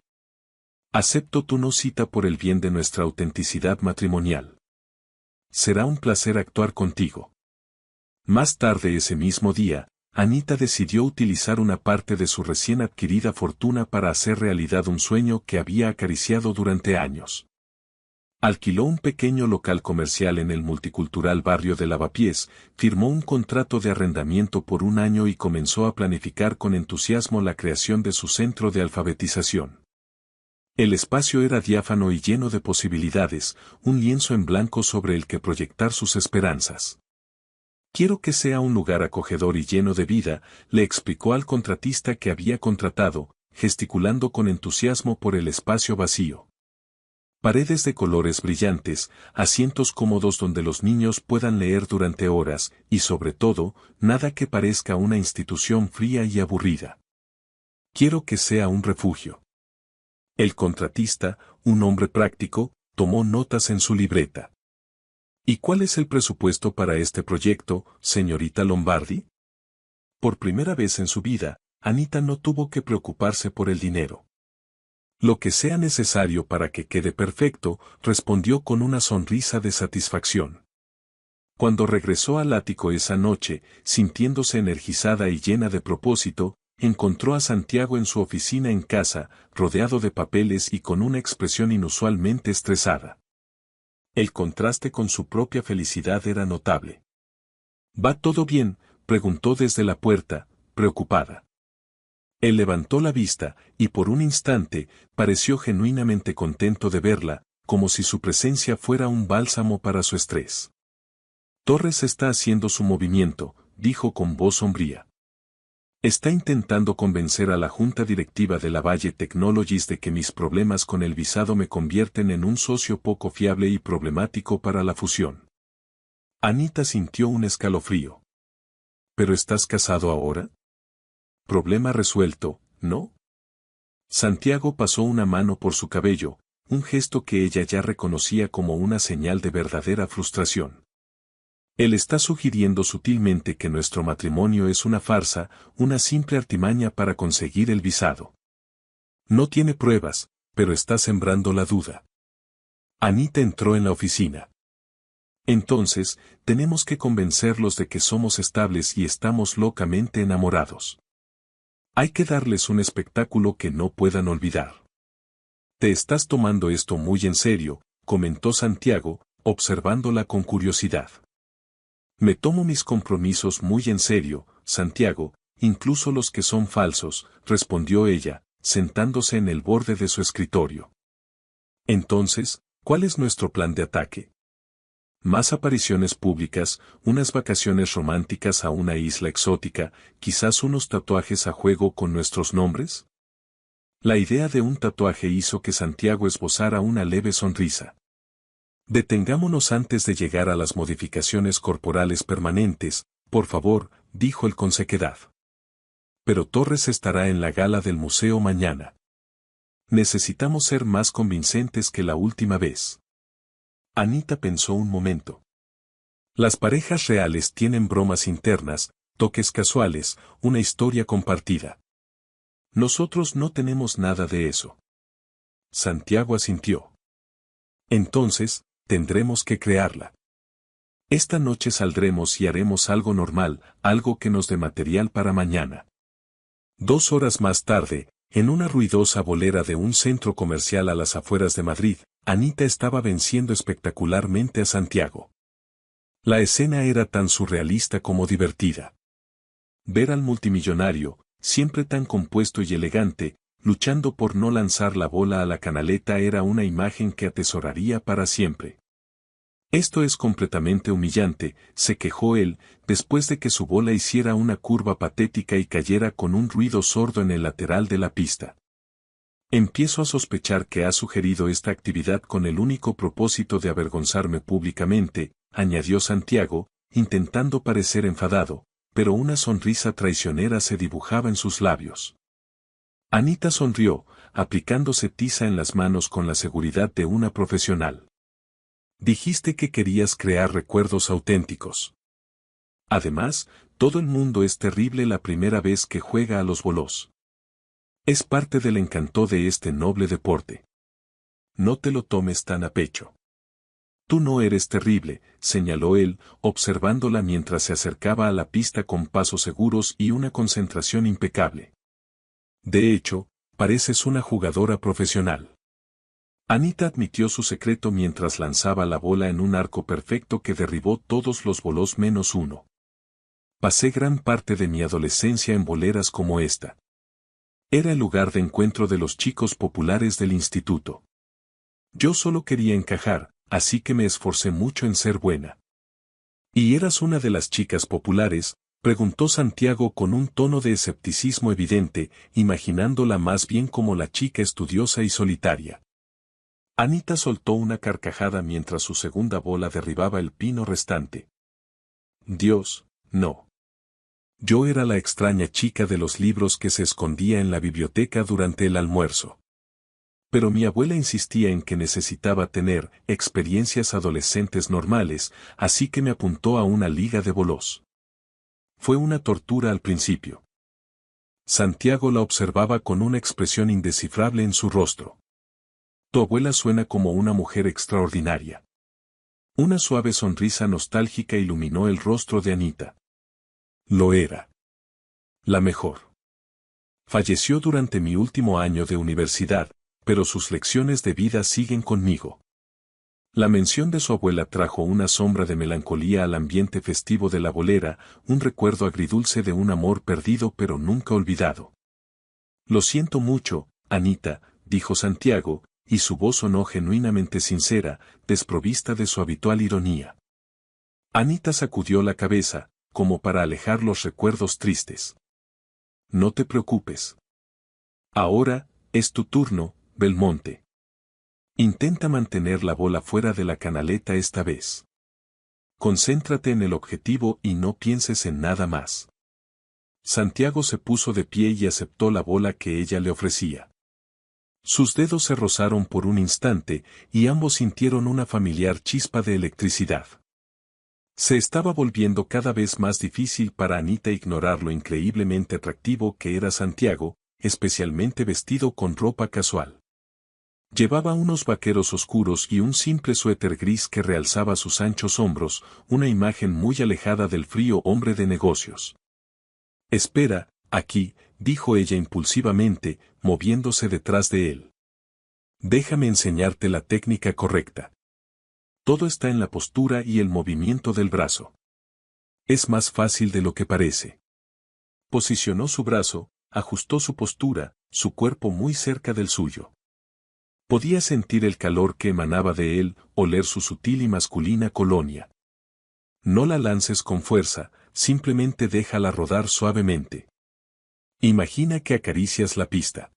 Acepto tu no cita por el bien de nuestra autenticidad matrimonial. Será un placer actuar contigo. Más tarde ese mismo día, Anita decidió utilizar una parte de su recién adquirida fortuna para hacer realidad un sueño que había acariciado durante años. Alquiló un pequeño local comercial en el multicultural barrio de Lavapiés, firmó un contrato de arrendamiento por un año y comenzó a planificar con entusiasmo la creación de su centro de alfabetización. El espacio era diáfano y lleno de posibilidades, un lienzo en blanco sobre el que proyectar sus esperanzas. Quiero que sea un lugar acogedor y lleno de vida, le explicó al contratista que había contratado, gesticulando con entusiasmo por el espacio vacío. Paredes de colores brillantes, asientos cómodos donde los niños puedan leer durante horas, y sobre todo, nada que parezca una institución fría y aburrida. Quiero que sea un refugio. El contratista, un hombre práctico, tomó notas en su libreta. ¿Y cuál es el presupuesto para este proyecto, señorita Lombardi? Por primera vez en su vida, Anita no tuvo que preocuparse por el dinero. Lo que sea necesario para que quede perfecto, respondió con una sonrisa de satisfacción. Cuando regresó al ático esa noche, sintiéndose energizada y llena de propósito, encontró a Santiago en su oficina en casa, rodeado de papeles y con una expresión inusualmente estresada. El contraste con su propia felicidad era notable. ¿Va todo bien?, preguntó desde la puerta, preocupada. Él levantó la vista, y por un instante, pareció genuinamente contento de verla, como si su presencia fuera un bálsamo para su estrés. Torres está haciendo su movimiento, dijo con voz sombría. Está intentando convencer a la junta directiva de la Valle Technologies de que mis problemas con el visado me convierten en un socio poco fiable y problemático para la fusión. Anita sintió un escalofrío. ¿Pero estás casado ahora? Problema resuelto, ¿no? Santiago pasó una mano por su cabello, un gesto que ella ya reconocía como una señal de verdadera frustración. Él está sugiriendo sutilmente que nuestro matrimonio es una farsa, una simple artimaña para conseguir el visado. No tiene pruebas, pero está sembrando la duda. Anita entró en la oficina. Entonces, tenemos que convencerlos de que somos estables y estamos locamente enamorados. Hay que darles un espectáculo que no puedan olvidar. Te estás tomando esto muy en serio, comentó Santiago, observándola con curiosidad. Me tomo mis compromisos muy en serio, Santiago, incluso los que son falsos, respondió ella, sentándose en el borde de su escritorio. Entonces, ¿cuál es nuestro plan de ataque? Más apariciones públicas, unas vacaciones románticas a una isla exótica, quizás unos tatuajes a juego con nuestros nombres. La idea de un tatuaje hizo que Santiago esbozara una leve sonrisa. Detengámonos antes de llegar a las modificaciones corporales permanentes, por favor, dijo él con sequedad. Pero Torres estará en la gala del museo mañana. Necesitamos ser más convincentes que la última vez. Anita pensó un momento. Las parejas reales tienen bromas internas, toques casuales, una historia compartida. Nosotros no tenemos nada de eso. Santiago asintió. Entonces, tendremos que crearla. Esta noche saldremos y haremos algo normal, algo que nos dé material para mañana. 2 horas más tarde, en una ruidosa bolera de un centro comercial a las afueras de Madrid, Anita estaba venciendo espectacularmente a Santiago. La escena era tan surrealista como divertida. Ver al multimillonario, siempre tan compuesto y elegante, luchando por no lanzar la bola a la canaleta era una imagen que atesoraría para siempre. Esto es completamente humillante, se quejó él, después de que su bola hiciera una curva patética y cayera con un ruido sordo en el lateral de la pista. Empiezo a sospechar que ha sugerido esta actividad con el único propósito de avergonzarme públicamente, añadió Santiago, intentando parecer enfadado, pero una sonrisa traicionera se dibujaba en sus labios. Anita sonrió, aplicándose tiza en las manos con la seguridad de una profesional. Dijiste que querías crear recuerdos auténticos. Además, todo el mundo es terrible la primera vez que juega a los bolos. Es parte del encanto de este noble deporte. No te lo tomes tan a pecho. Tú no eres terrible, señaló él, observándola mientras se acercaba a la pista con pasos seguros y una concentración impecable. De hecho, pareces una jugadora profesional. Anita admitió su secreto mientras lanzaba la bola en un arco perfecto que derribó todos los bolos menos uno. Pasé gran parte de mi adolescencia en boleras como esta. Era el lugar de encuentro de los chicos populares del instituto. Yo solo quería encajar, así que me esforcé mucho en ser buena. ¿Y eras una de las chicas populares?, preguntó Santiago con un tono de escepticismo evidente, imaginándola más bien como la chica estudiosa y solitaria. Anita soltó una carcajada mientras su segunda bola derribaba el pino restante. Dios, no. Yo era la extraña chica de los libros que se escondía en la biblioteca durante el almuerzo. Pero mi abuela insistía en que necesitaba tener experiencias adolescentes normales, así que me apuntó a una liga de bolos. Fue una tortura al principio. Santiago la observaba con una expresión indescifrable en su rostro. Tu abuela suena como una mujer extraordinaria. Una suave sonrisa nostálgica iluminó el rostro de Anita. Lo era. La mejor. Falleció durante mi último año de universidad, pero sus lecciones de vida siguen conmigo. La mención de su abuela trajo una sombra de melancolía al ambiente festivo de la bolera, un recuerdo agridulce de un amor perdido pero nunca olvidado. Lo siento mucho, Anita, dijo Santiago, y su voz sonó genuinamente sincera, desprovista de su habitual ironía. Anita sacudió la cabeza, como para alejar los recuerdos tristes. No te preocupes. Ahora, es tu turno, Belmonte. Intenta mantener la bola fuera de la canaleta esta vez. Concéntrate en el objetivo y no pienses en nada más. Santiago se puso de pie y aceptó la bola que ella le ofrecía. Sus dedos se rozaron por un instante y ambos sintieron una familiar chispa de electricidad. Se estaba volviendo cada vez más difícil para Anita ignorar lo increíblemente atractivo que era Santiago, especialmente vestido con ropa casual. Llevaba unos vaqueros oscuros y un simple suéter gris que realzaba sus anchos hombros, una imagen muy alejada del frío hombre de negocios. Espera, aquí, dijo ella impulsivamente, moviéndose detrás de él. Déjame enseñarte la técnica correcta. Todo está en la postura y el movimiento del brazo. Es más fácil de lo que parece. Posicionó su brazo, ajustó su postura, su cuerpo muy cerca del suyo. Podía sentir el calor que emanaba de él, oler su sutil y masculina colonia. No la lances con fuerza, simplemente déjala rodar suavemente. Imagina que acaricias la pista.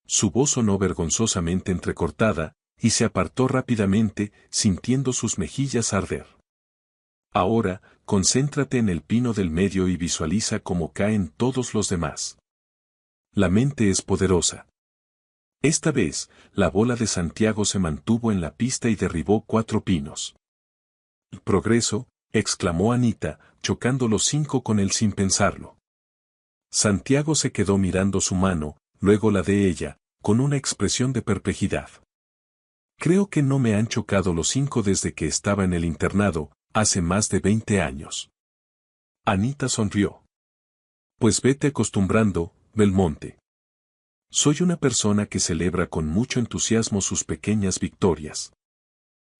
Su voz sonó vergonzosamente entrecortada, y se apartó rápidamente, sintiendo sus mejillas arder. Ahora, concéntrate en el pino del medio y visualiza cómo caen todos los demás. La mente es poderosa. Esta vez, la bola de Santiago se mantuvo en la pista y derribó 4 pinos. «Progreso», exclamó Anita, chocando los 5 con él sin pensarlo. Santiago se quedó mirando su mano, luego la de ella, con una expresión de perplejidad. Creo que no me han chocado los 5 desde que estaba en el internado, hace más de 20 años. Anita sonrió. Pues vete acostumbrando, Belmonte. Soy una persona que celebra con mucho entusiasmo sus pequeñas victorias.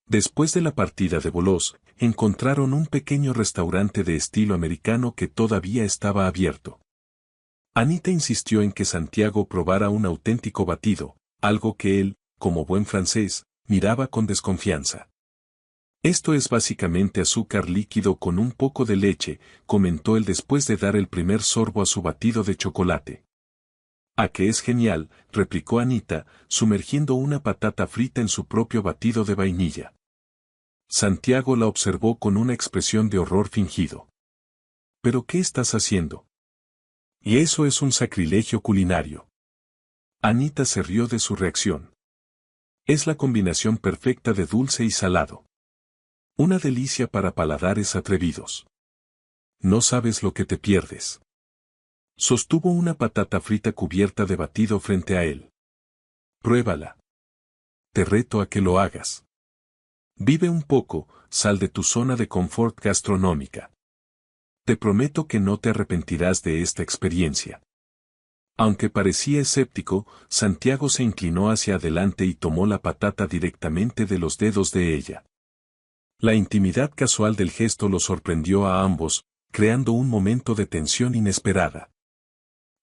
Después de la partida de bolos, encontraron un pequeño restaurante de estilo americano que todavía estaba abierto. Anita insistió en que Santiago probara un auténtico batido, algo que él, como buen francés, miraba con desconfianza. Esto es básicamente azúcar líquido con un poco de leche, comentó él después de dar el primer sorbo a su batido de chocolate. «¿A que es genial?», replicó Anita, sumergiendo una patata frita en su propio batido de vainilla. Santiago la observó con una expresión de horror fingido. «¿Pero qué estás haciendo?» «Y eso es un sacrilegio culinario». Anita se rió de su reacción. «Es la combinación perfecta de dulce y salado. Una delicia para paladares atrevidos. No sabes lo que te pierdes». Sostuvo una patata frita cubierta de batido frente a él. «Pruébala. Te reto a que lo hagas». Vive un poco, sal de tu zona de confort gastronómica. Te prometo que no te arrepentirás de esta experiencia. Aunque parecía escéptico, Santiago se inclinó hacia adelante y tomó la patata directamente de los dedos de ella. La intimidad casual del gesto los sorprendió a ambos, creando un momento de tensión inesperada.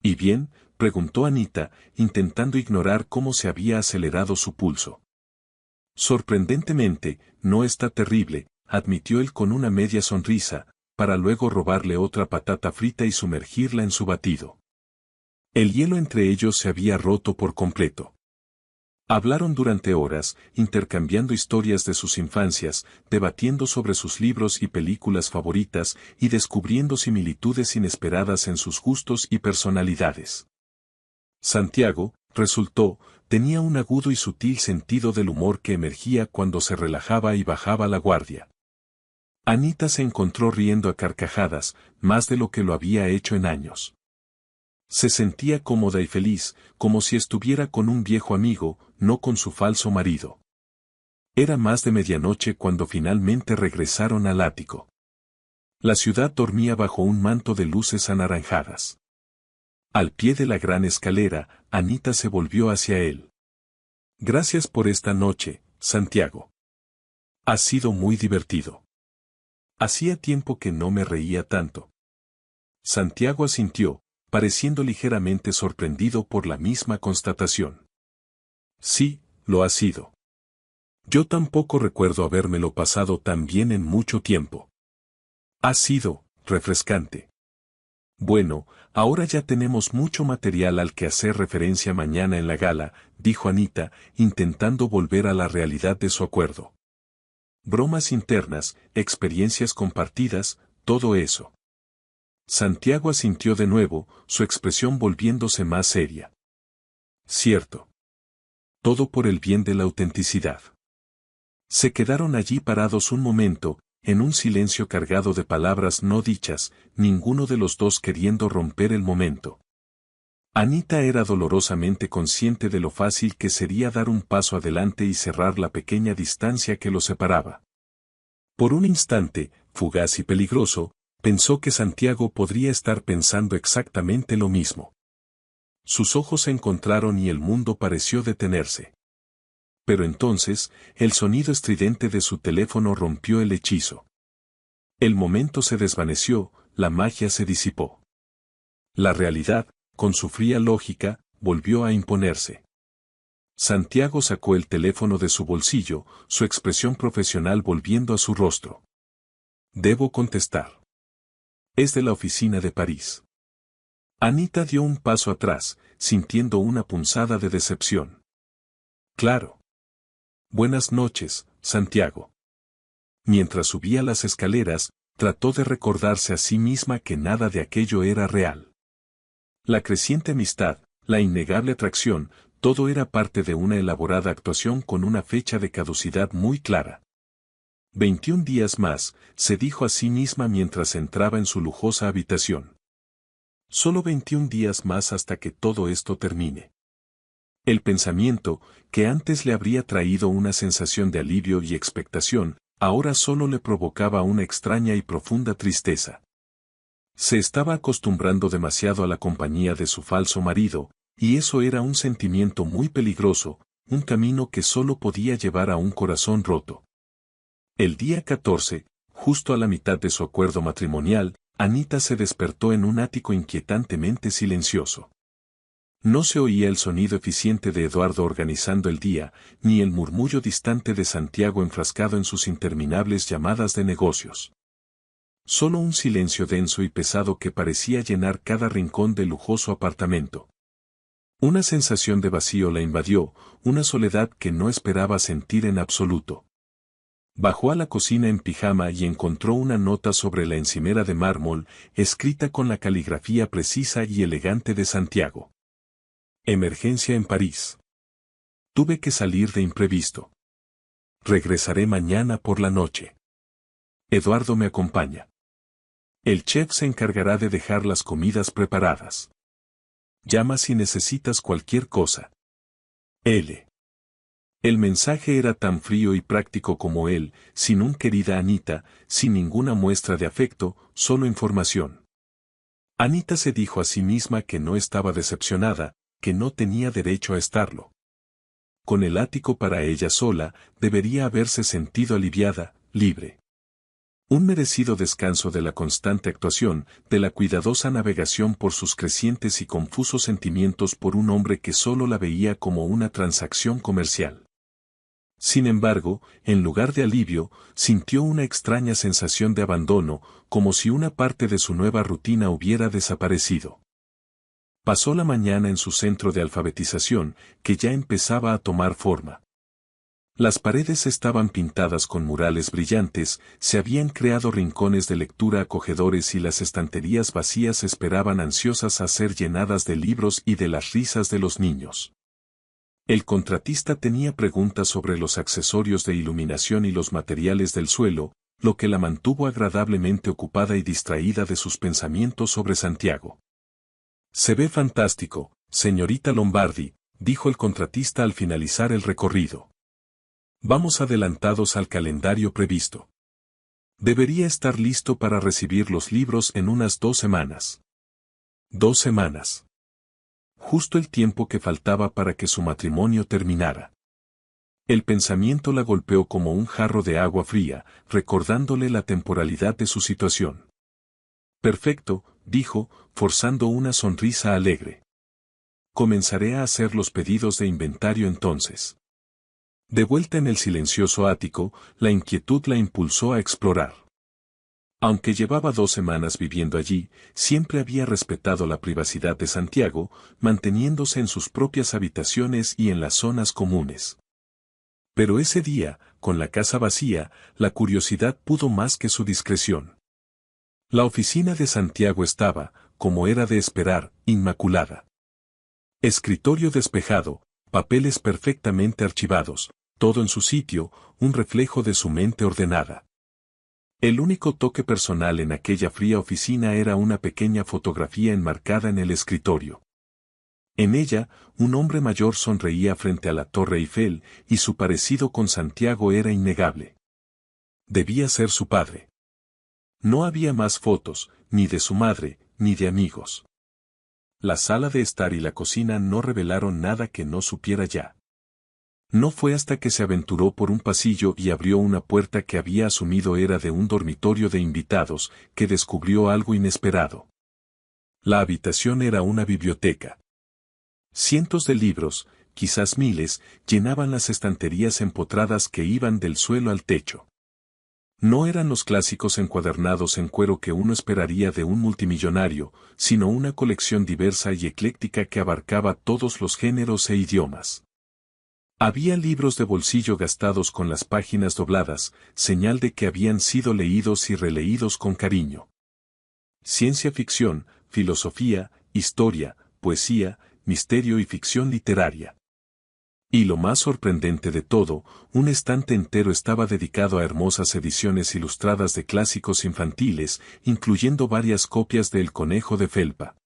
¿Y bien?, preguntó Anita, intentando ignorar cómo se había acelerado su pulso. Sorprendentemente, no está terrible, admitió él con una media sonrisa, para luego robarle otra patata frita y sumergirla en su batido. El hielo entre ellos se había roto por completo. Hablaron durante horas, intercambiando historias de sus infancias, debatiendo sobre sus libros y películas favoritas y descubriendo similitudes inesperadas en sus gustos y personalidades. Santiago, resultó, tenía un agudo y sutil sentido del humor que emergía cuando se relajaba y bajaba la guardia. Anita se encontró riendo a carcajadas, más de lo que lo había hecho en años. Se sentía cómoda y feliz, como si estuviera con un viejo amigo, no con su falso marido. Era más de medianoche cuando finalmente regresaron al ático. La ciudad dormía bajo un manto de luces anaranjadas. Al pie de la gran escalera, Anita se volvió hacia él. Gracias por esta noche, Santiago. Ha sido muy divertido. Hacía tiempo que no me reía tanto. Santiago asintió, pareciendo ligeramente sorprendido por la misma constatación. Sí, lo ha sido. Yo tampoco recuerdo habérmelo pasado tan bien en mucho tiempo. Ha sido refrescante. Bueno, ahora ya tenemos mucho material al que hacer referencia mañana en la gala, dijo Anita, intentando volver a la realidad de su acuerdo. Bromas internas, experiencias compartidas, todo eso. Santiago asintió de nuevo, su expresión volviéndose más seria. Cierto. Todo por el bien de la autenticidad. Se quedaron allí parados un momento, en un silencio cargado de palabras no dichas, ninguno de los dos queriendo romper el momento. Anita era dolorosamente consciente de lo fácil que sería dar un paso adelante y cerrar la pequeña distancia que los separaba. Por un instante, fugaz y peligroso, pensó que Santiago podría estar pensando exactamente lo mismo. Sus ojos se encontraron y el mundo pareció detenerse. Pero entonces, el sonido estridente de su teléfono rompió el hechizo. El momento se desvaneció, la magia se disipó. La realidad, con su fría lógica, volvió a imponerse. Santiago sacó el teléfono de su bolsillo, su expresión profesional volviendo a su rostro. Debo contestar. Es de la oficina de París. Anita dio un paso atrás, sintiendo una punzada de decepción. Claro. Buenas noches, Santiago. Mientras subía las escaleras, trató de recordarse a sí misma que nada de aquello era real. La creciente amistad, la innegable atracción, todo era parte de una elaborada actuación con una fecha de caducidad muy clara. 21 días más, se dijo a sí misma mientras entraba en su lujosa habitación. Solo 21 días más hasta que todo esto termine. El pensamiento, que antes le habría traído una sensación de alivio y expectación, ahora solo le provocaba una extraña y profunda tristeza. Se estaba acostumbrando demasiado a la compañía de su falso marido, y eso era un sentimiento muy peligroso, un camino que solo podía llevar a un corazón roto. El día 14, justo a la mitad de su acuerdo matrimonial, Anita se despertó en un ático inquietantemente silencioso. No se oía el sonido eficiente de Eduardo organizando el día, ni el murmullo distante de Santiago enfrascado en sus interminables llamadas de negocios. Solo un silencio denso y pesado que parecía llenar cada rincón del lujoso apartamento. Una sensación de vacío la invadió, una soledad que no esperaba sentir en absoluto. Bajó a la cocina en pijama y encontró una nota sobre la encimera de mármol, escrita con la caligrafía precisa y elegante de Santiago. Emergencia en París. Tuve que salir de imprevisto. Regresaré mañana por la noche. Eduardo me acompaña. El chef se encargará de dejar las comidas preparadas. Llama si necesitas cualquier cosa. L. El mensaje era tan frío y práctico como él, sin un querida Anita, sin ninguna muestra de afecto, solo información. Anita se dijo a sí misma que no estaba decepcionada, que no tenía derecho a estarlo. Con el ático para ella sola, debería haberse sentido aliviada, libre. Un merecido descanso de la constante actuación, de la cuidadosa navegación por sus crecientes y confusos sentimientos por un hombre que solo la veía como una transacción comercial. Sin embargo, en lugar de alivio, sintió una extraña sensación de abandono, como si una parte de su nueva rutina hubiera desaparecido. Pasó la mañana en su centro de alfabetización, que ya empezaba a tomar forma. Las paredes estaban pintadas con murales brillantes, se habían creado rincones de lectura acogedores y las estanterías vacías esperaban ansiosas a ser llenadas de libros y de las risas de los niños. El contratista tenía preguntas sobre los accesorios de iluminación y los materiales del suelo, lo que la mantuvo agradablemente ocupada y distraída de sus pensamientos sobre Santiago. «Se ve fantástico, señorita Lombardi», dijo el contratista al finalizar el recorrido. «Vamos adelantados al calendario previsto. Debería estar listo para recibir los libros en unas 2 semanas». 2 semanas. Justo el tiempo que faltaba para que su matrimonio terminara. El pensamiento la golpeó como un jarro de agua fría, recordándole la temporalidad de su situación. «Perfecto», dijo, forzando una sonrisa alegre. «Comenzaré a hacer los pedidos de inventario entonces». De vuelta en el silencioso ático, la inquietud la impulsó a explorar. Aunque llevaba 2 semanas viviendo allí, siempre había respetado la privacidad de Santiago, manteniéndose en sus propias habitaciones y en las zonas comunes. Pero ese día, con la casa vacía, la curiosidad pudo más que su discreción. La oficina de Santiago estaba, como era de esperar, inmaculada. Escritorio despejado, papeles perfectamente archivados, todo en su sitio, un reflejo de su mente ordenada. El único toque personal en aquella fría oficina era una pequeña fotografía enmarcada en el escritorio. En ella, un hombre mayor sonreía frente a la Torre Eiffel, y su parecido con Santiago era innegable. Debía ser su padre. No había más fotos, ni de su madre, ni de amigos. La sala de estar y la cocina no revelaron nada que no supiera ya. No fue hasta que se aventuró por un pasillo y abrió una puerta que había asumido era de un dormitorio de invitados, que descubrió algo inesperado. La habitación era una biblioteca. Cientos de libros, quizás miles, llenaban las estanterías empotradas que iban del suelo al techo. No eran los clásicos encuadernados en cuero que uno esperaría de un multimillonario, sino una colección diversa y ecléctica que abarcaba todos los géneros e idiomas. Había libros de bolsillo gastados con las páginas dobladas, señal de que habían sido leídos y releídos con cariño. Ciencia ficción, filosofía, historia, poesía, misterio y ficción literaria. Y lo más sorprendente de todo, un estante entero estaba dedicado a hermosas ediciones ilustradas de clásicos infantiles, incluyendo varias copias de El conejo de felpa.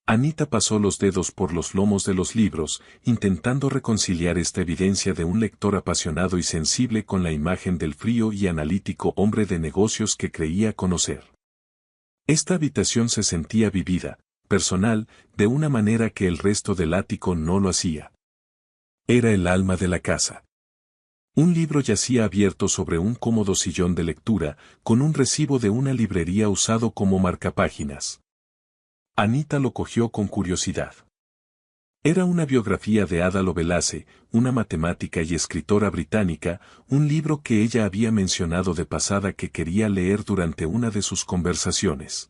Anita pasó los dedos por los lomos de los libros, intentando reconciliar esta evidencia de un lector apasionado y sensible con la imagen del frío y analítico hombre de negocios que creía conocer. Esta habitación se sentía vivida, personal, de una manera que el resto del ático no lo hacía. Era el alma de la casa. Un libro yacía abierto sobre un cómodo sillón de lectura, con un recibo de una librería usado como marcapáginas. Anita lo cogió con curiosidad. Era una biografía de Ada Lovelace, una matemática y escritora británica, un libro que ella había mencionado de pasada que quería leer durante una de sus conversaciones.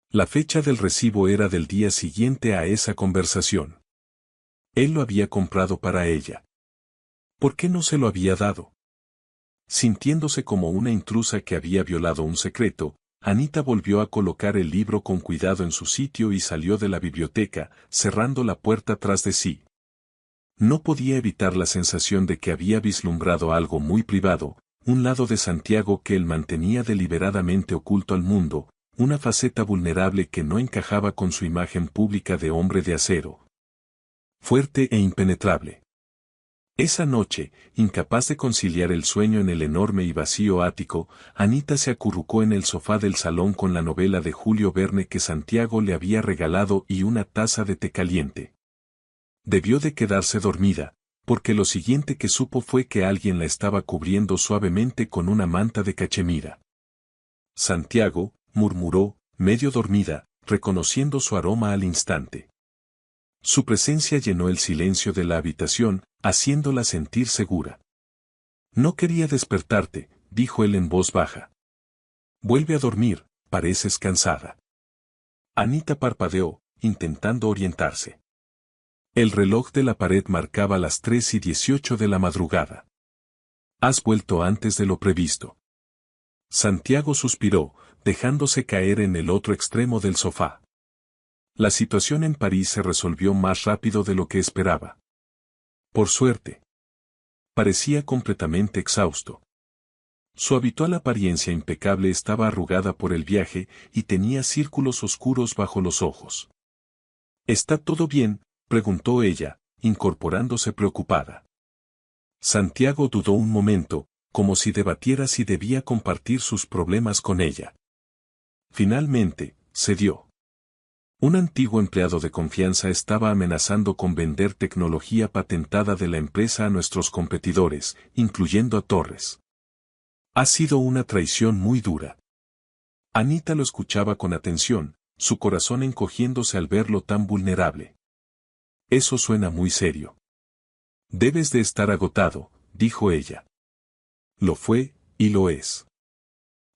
La fecha del recibo era del día siguiente a esa conversación. Él lo había comprado para ella. ¿Por qué no se lo había dado? Sintiéndose como una intrusa que había violado un secreto, Anita volvió a colocar el libro con cuidado en su sitio y salió de la biblioteca, cerrando la puerta tras de sí. No podía evitar la sensación de que había vislumbrado algo muy privado, un lado de Santiago que él mantenía deliberadamente oculto al mundo, una faceta vulnerable que no encajaba con su imagen pública de hombre de acero. Fuerte e impenetrable. Esa noche, incapaz de conciliar el sueño en el enorme y vacío ático, Anita se acurrucó en el sofá del salón con la novela de Julio Verne que Santiago le había regalado y una taza de té caliente. Debió de quedarse dormida, porque lo siguiente que supo fue que alguien la estaba cubriendo suavemente con una manta de cachemira. Santiago, murmuró, medio dormida, reconociendo su aroma al instante. Su presencia llenó el silencio de la habitación, haciéndola sentir segura. No quería despertarte, dijo él en voz baja. Vuelve a dormir, pareces cansada. Anita parpadeó, intentando orientarse. El reloj de la pared marcaba las 3:18 de la madrugada. Has vuelto antes de lo previsto. Santiago suspiró, dejándose caer en el otro extremo del sofá. La situación en París se resolvió más rápido de lo que esperaba. Por suerte. Parecía completamente exhausto. Su habitual apariencia impecable estaba arrugada por el viaje y tenía círculos oscuros bajo los ojos. ¿Está todo bien?, preguntó ella, incorporándose preocupada. Santiago dudó un momento, como si debatiera si debía compartir sus problemas con ella. Finalmente, cedió. Un antiguo empleado de confianza estaba amenazando con vender tecnología patentada de la empresa a nuestros competidores, incluyendo a Torres. Ha sido una traición muy dura. Anita lo escuchaba con atención, su corazón encogiéndose al verlo tan vulnerable. Eso suena muy serio. Debes de estar agotado, dijo ella. Lo fue, y lo es.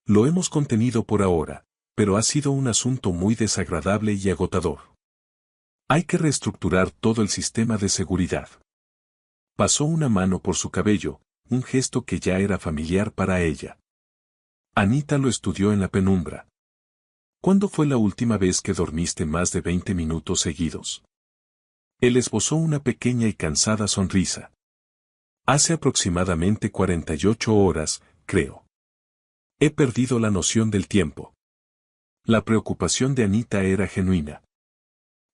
Lo hemos contenido por ahora, pero ha sido un asunto muy desagradable y agotador. Hay que reestructurar todo el sistema de seguridad. Pasó una mano por su cabello, un gesto que ya era familiar para ella. Anita lo estudió en la penumbra. ¿Cuándo fue la última vez que dormiste más de 20 minutos seguidos? Él esbozó una pequeña y cansada sonrisa. Hace aproximadamente 48 horas, creo. He perdido la noción del tiempo. La preocupación de Anita era genuina.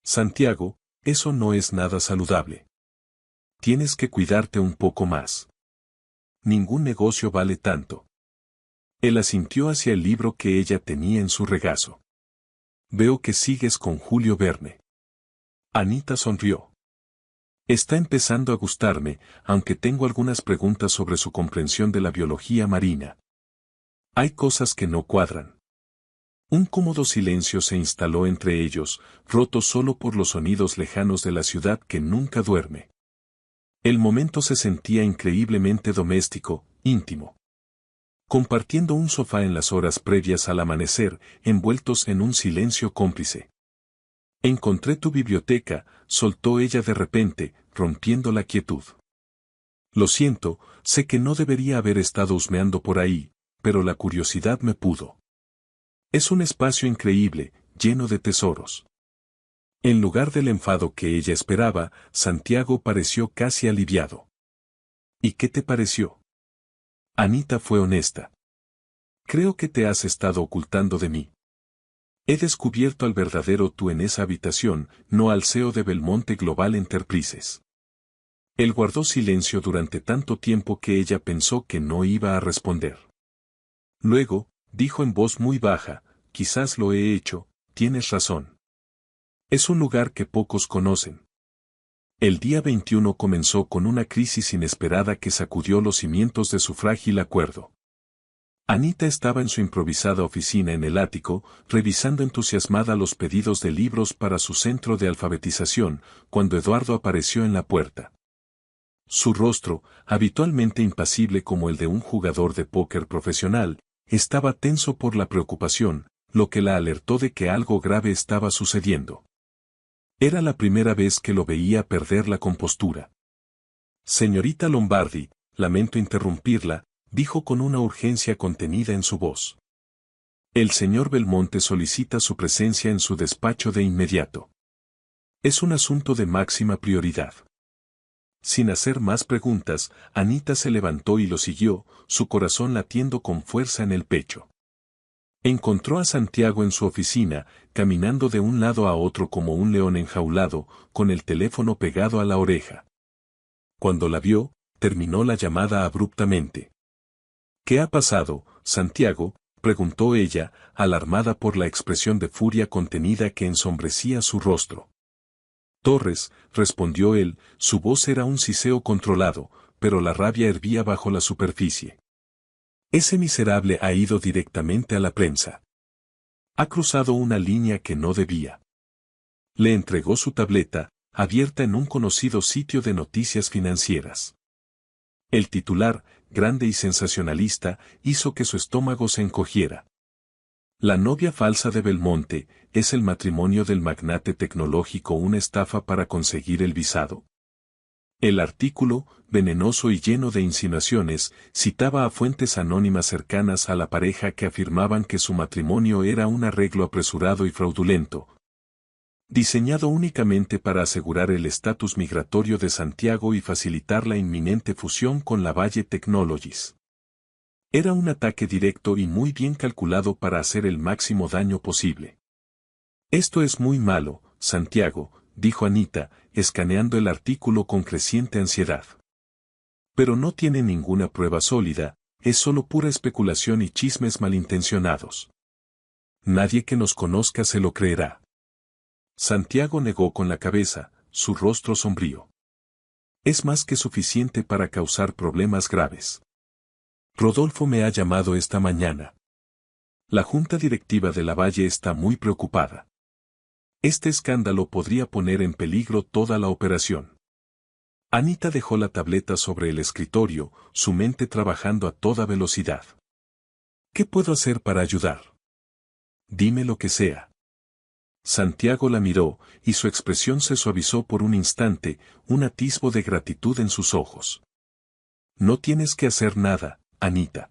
Santiago, eso no es nada saludable. Tienes que cuidarte un poco más. Ningún negocio vale tanto. Él asintió hacia el libro que ella tenía en su regazo. Veo que sigues con Julio Verne. Anita sonrió. Está empezando a gustarme, aunque tengo algunas preguntas sobre su comprensión de la biología marina. Hay cosas que no cuadran. Un cómodo silencio se instaló entre ellos, roto solo por los sonidos lejanos de la ciudad que nunca duerme. El momento se sentía increíblemente doméstico, íntimo. Compartiendo un sofá en las horas previas al amanecer, envueltos en un silencio cómplice. Encontré tu biblioteca, soltó ella de repente, rompiendo la quietud. Lo siento, sé que no debería haber estado husmeando por ahí, pero la curiosidad me pudo. Es un espacio increíble, lleno de tesoros. En lugar del enfado que ella esperaba, Santiago pareció casi aliviado. ¿Y qué te pareció? Anita fue honesta. Creo que te has estado ocultando de mí. He descubierto al verdadero tú en esa habitación, no al CEO de Belmonte Global Enterprises. Él guardó silencio durante tanto tiempo que ella pensó que no iba a responder. Luego, dijo en voz muy baja, quizás lo he hecho, tienes razón. Es un lugar que pocos conocen. El día 21 comenzó con una crisis inesperada que sacudió los cimientos de su frágil acuerdo. Anita estaba en su improvisada oficina en el ático, revisando entusiasmada los pedidos de libros para su centro de alfabetización, cuando Eduardo apareció en la puerta. Su rostro, habitualmente impasible como el de un jugador de póker profesional, estaba tenso por la preocupación, lo que la alertó de que algo grave estaba sucediendo. Era la primera vez que lo veía perder la compostura. Señorita Lombardi, lamento interrumpirla, dijo con una urgencia contenida en su voz. El señor Belmonte solicita su presencia en su despacho de inmediato. Es un asunto de máxima prioridad. Sin hacer más preguntas, Anita se levantó y lo siguió, su corazón latiendo con fuerza en el pecho. Encontró a Santiago en su oficina, caminando de un lado a otro como un león enjaulado, con el teléfono pegado a la oreja. Cuando la vio, terminó la llamada abruptamente. ¿Qué ha pasado, Santiago?, preguntó ella, alarmada por la expresión de furia contenida que ensombrecía su rostro. Torres, respondió él, su voz era un siseo controlado, pero la rabia hervía bajo la superficie. Ese miserable ha ido directamente a la prensa. Ha cruzado una línea que no debía. Le entregó su tableta, abierta en un conocido sitio de noticias financieras. El titular, grande y sensacionalista, hizo que su estómago se encogiera. La novia falsa de Belmonte, ¿es el matrimonio del magnate tecnológico una estafa para conseguir el visado? El artículo, venenoso y lleno de insinuaciones, citaba a fuentes anónimas cercanas a la pareja que afirmaban que su matrimonio era un arreglo apresurado y fraudulento, diseñado únicamente para asegurar el estatus migratorio de Santiago y facilitar la inminente fusión con la Valle Technologies. Era un ataque directo y muy bien calculado para hacer el máximo daño posible. Esto es muy malo, Santiago, dijo Anita, escaneando el artículo con creciente ansiedad. Pero no tiene ninguna prueba sólida, es solo pura especulación y chismes malintencionados. Nadie que nos conozca se lo creerá. Santiago negó con la cabeza, su rostro sombrío. Es más que suficiente para causar problemas graves. Rodolfo me ha llamado esta mañana. La junta directiva de la Valle está muy preocupada. Este escándalo podría poner en peligro toda la operación. Anita dejó la tableta sobre el escritorio, su mente trabajando a toda velocidad. ¿Qué puedo hacer para ayudar? Dime lo que sea. Santiago la miró, y su expresión se suavizó por un instante, un atisbo de gratitud en sus ojos. No tienes que hacer nada, Anita.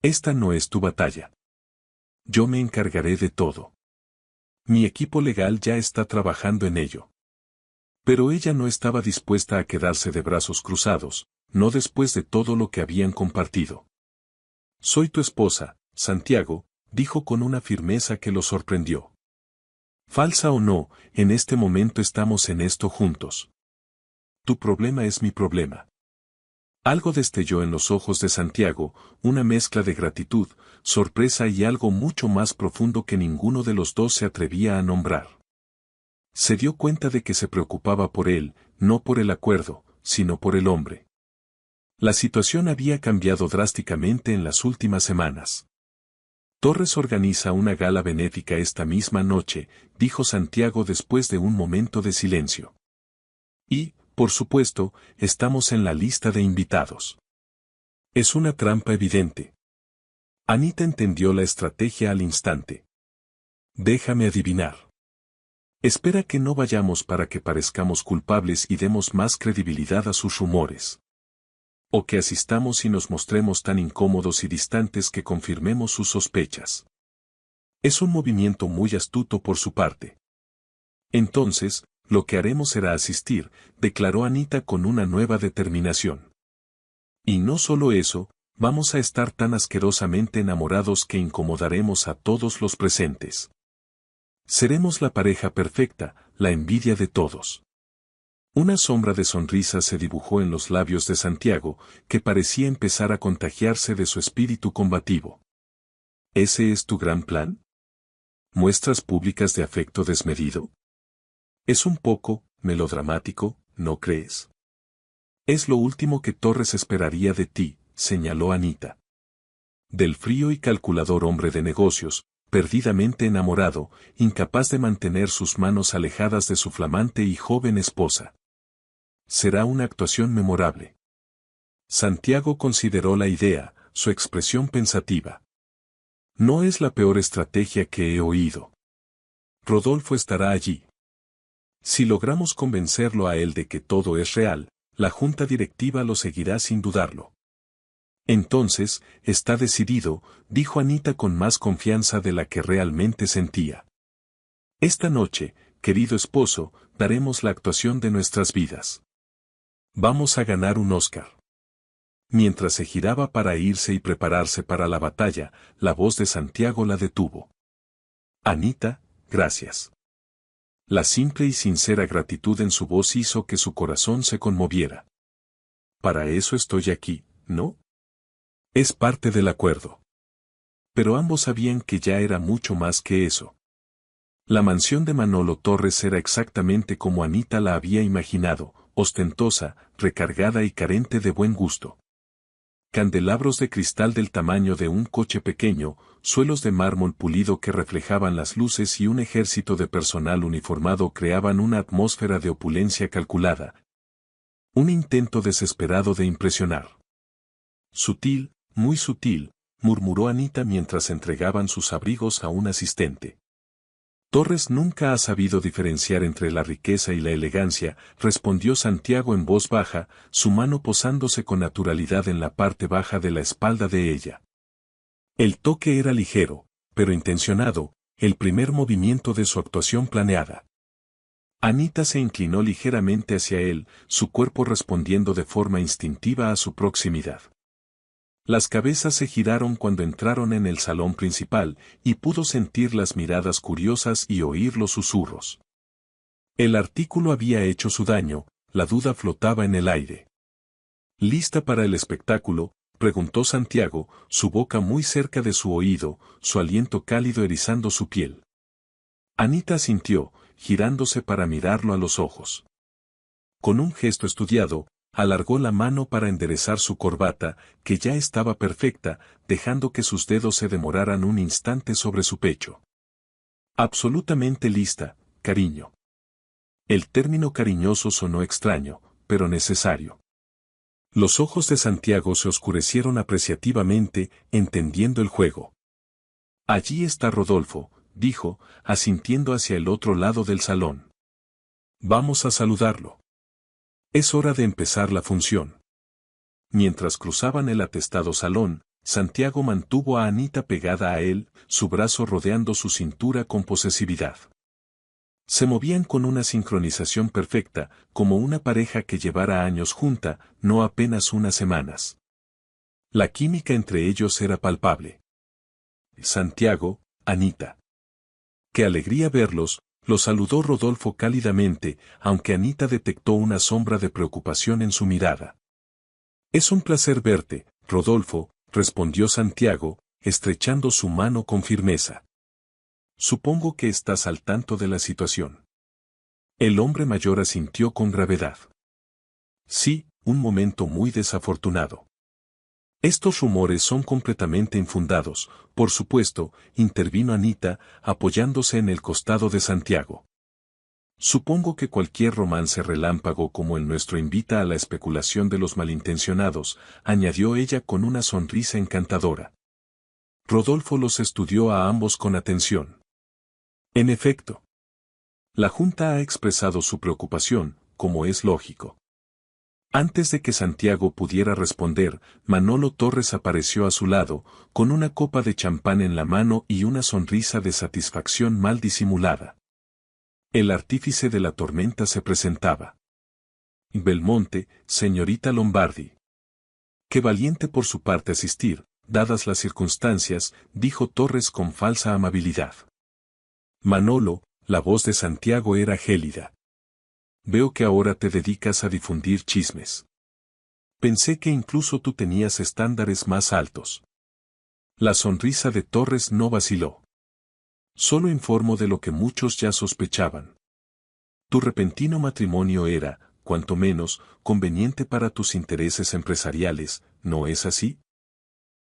Esta no es tu batalla. Yo me encargaré de todo. Mi equipo legal ya está trabajando en ello. Pero ella no estaba dispuesta a quedarse de brazos cruzados, no después de todo lo que habían compartido. Soy tu esposa, Santiago, dijo con una firmeza que lo sorprendió. Falsa o no, en este momento estamos en esto juntos. Tu problema es mi problema. Algo destelló en los ojos de Santiago, una mezcla de gratitud, sorpresa y algo mucho más profundo que ninguno de los dos se atrevía a nombrar. Se dio cuenta de que se preocupaba por él, no por el acuerdo, sino por el hombre. La situación había cambiado drásticamente en las últimas semanas. Torres organiza una gala benéfica esta misma noche, dijo Santiago después de un momento de silencio. Y, por supuesto, estamos en la lista de invitados. Es una trampa evidente. Anita entendió la estrategia al instante. Déjame adivinar. Espera que no vayamos para que parezcamos culpables y demos más credibilidad a sus rumores. O que asistamos y nos mostremos tan incómodos y distantes que confirmemos sus sospechas. Es un movimiento muy astuto por su parte. Entonces, lo que haremos será asistir, declaró Anita con una nueva determinación. Y no solo eso, vamos a estar tan asquerosamente enamorados que incomodaremos a todos los presentes. Seremos la pareja perfecta, la envidia de todos. Una sombra de sonrisa se dibujó en los labios de Santiago, que parecía empezar a contagiarse de su espíritu combativo. ¿Ese es tu gran plan? ¿Muestras públicas de afecto desmedido? Es un poco melodramático, ¿no crees? Es lo último que Torres esperaría de ti, señaló Anita. Del frío y calculador hombre de negocios, perdidamente enamorado, incapaz de mantener sus manos alejadas de su flamante y joven esposa. Será una actuación memorable. Santiago consideró la idea, su expresión pensativa. No es la peor estrategia que he oído. Rodolfo estará allí. Si logramos convencerlo a él de que todo es real, la junta directiva lo seguirá sin dudarlo. Entonces, está decidido, dijo Anita con más confianza de la que realmente sentía. Esta noche, querido esposo, daremos la actuación de nuestras vidas. Vamos a ganar un Oscar. Mientras se giraba para irse y prepararse para la batalla, la voz de Santiago la detuvo. Anita, gracias. La simple y sincera gratitud en su voz hizo que su corazón se conmoviera. para eso estoy aquí, ¿no? Es parte del acuerdo. Pero ambos sabían que ya era mucho más que eso. La mansión de Manolo Torres era exactamente como Anita la había imaginado, ostentosa, recargada y carente de buen gusto. Candelabros de cristal del tamaño de un coche pequeño, suelos de mármol pulido que reflejaban las luces y un ejército de personal uniformado creaban una atmósfera de opulencia calculada. Un intento desesperado de impresionar. Sutil, muy sutil, murmuró Anita mientras entregaban sus abrigos a un asistente. Torres nunca ha sabido diferenciar entre la riqueza y la elegancia, respondió Santiago en voz baja, su mano posándose con naturalidad en la parte baja de la espalda de ella. El toque era ligero, pero intencionado, el primer movimiento de su actuación planeada. Anita se inclinó ligeramente hacia él, su cuerpo respondiendo de forma instintiva a su proximidad. Las cabezas se giraron cuando entraron en el salón principal, y pudo sentir las miradas curiosas y oír los susurros. El artículo había hecho su daño, la duda flotaba en el aire. ¿Lista para el espectáculo?, preguntó Santiago, su boca muy cerca de su oído, su aliento cálido erizando su piel. Anita asintió, girándose para mirarlo a los ojos. Con un gesto estudiado, alargó la mano para enderezar su corbata, que ya estaba perfecta, dejando que sus dedos se demoraran un instante sobre su pecho. Absolutamente lista, cariño. El término cariñoso sonó extraño, pero necesario. Los ojos de Santiago se oscurecieron apreciativamente, entendiendo el juego. Allí está Rodolfo, dijo, asintiendo hacia el otro lado del salón. Vamos a saludarlo. Es hora de empezar la función. Mientras cruzaban el atestado salón, Santiago mantuvo a Anita pegada a él, su brazo rodeando su cintura con posesividad. Se movían con una sincronización perfecta, como una pareja que llevara años junta, no apenas unas semanas. La química entre ellos era palpable. Santiago, Anita. ¡Qué alegría verlos! Lo saludó Rodolfo cálidamente, aunque Anita detectó una sombra de preocupación en su mirada. Es un placer verte, Rodolfo, respondió Santiago, estrechando su mano con firmeza. Supongo que estás al tanto de la situación. El hombre mayor asintió con gravedad. Sí, un momento muy desafortunado. Estos rumores son completamente infundados, por supuesto, intervino Anita, apoyándose en el costado de Santiago. Supongo que cualquier romance relámpago como el nuestro invita a la especulación de los malintencionados, añadió ella con una sonrisa encantadora. Rodolfo los estudió a ambos con atención. En efecto, la Junta ha expresado su preocupación, como es lógico. Antes de que Santiago pudiera responder, Manolo Torres apareció a su lado, con una copa de champán en la mano y una sonrisa de satisfacción mal disimulada. El artífice de la tormenta se presentaba. Belmonte, señorita Lombardi. Qué valiente por su parte asistir, dadas las circunstancias, dijo Torres con falsa amabilidad. Manolo, la voz de Santiago era gélida. Veo que ahora te dedicas a difundir chismes. Pensé que incluso tú tenías estándares más altos. La sonrisa de Torres no vaciló. Solo informo de lo que muchos ya sospechaban. Tu repentino matrimonio era, cuanto menos, conveniente para tus intereses empresariales, ¿no es así?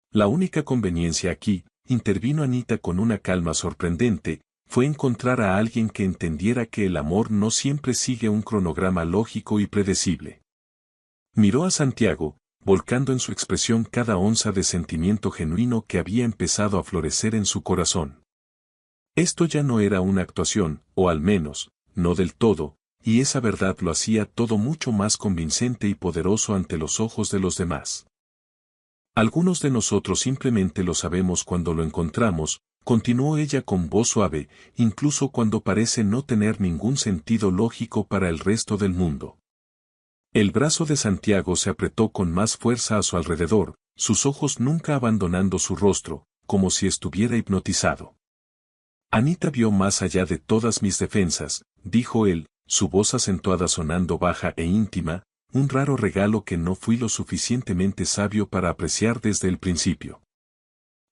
La única conveniencia aquí, intervino Anita con una calma sorprendente, fue encontrar a alguien que entendiera que el amor no siempre sigue un cronograma lógico y predecible. Miró a Santiago, volcando en su expresión cada onza de sentimiento genuino que había empezado a florecer en su corazón. Esto ya no era una actuación, o al menos, no del todo, y esa verdad lo hacía todo mucho más convincente y poderoso ante los ojos de los demás. Algunos de nosotros simplemente lo sabemos cuando lo encontramos, continuó ella con voz suave, incluso cuando parece no tener ningún sentido lógico para el resto del mundo. El brazo de Santiago se apretó con más fuerza a su alrededor, sus ojos nunca abandonando su rostro, como si estuviera hipnotizado. Anita vio más allá de todas mis defensas, dijo él, su voz acentuada sonando baja e íntima, un raro regalo que no fui lo suficientemente sabio para apreciar desde el principio.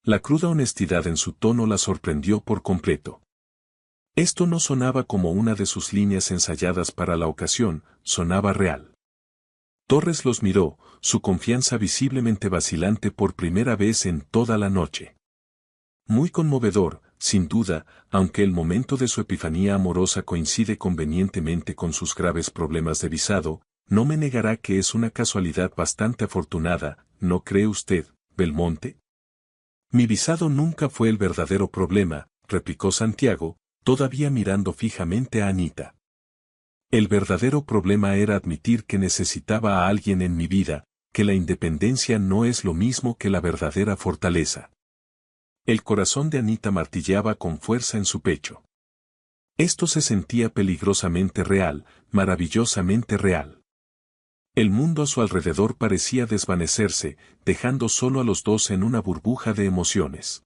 La cruda honestidad en su tono la sorprendió por completo. Esto no sonaba como una de sus líneas ensayadas para la ocasión, sonaba real. Torres los miró, su confianza visiblemente vacilante por primera vez en toda la noche. Muy conmovedor, sin duda, aunque el momento de su epifanía amorosa coincide convenientemente con sus graves problemas de visado, no me negará que es una casualidad bastante afortunada, ¿no cree usted, Belmonte? Mi visado nunca fue el verdadero problema, replicó Santiago, todavía mirando fijamente a Anita. El verdadero problema era admitir que necesitaba a alguien en mi vida, que la independencia no es lo mismo que la verdadera fortaleza. El corazón de Anita martilleaba con fuerza en su pecho. Esto se sentía peligrosamente real, maravillosamente real. El mundo a su alrededor parecía desvanecerse, dejando solo a los dos en una burbuja de emociones.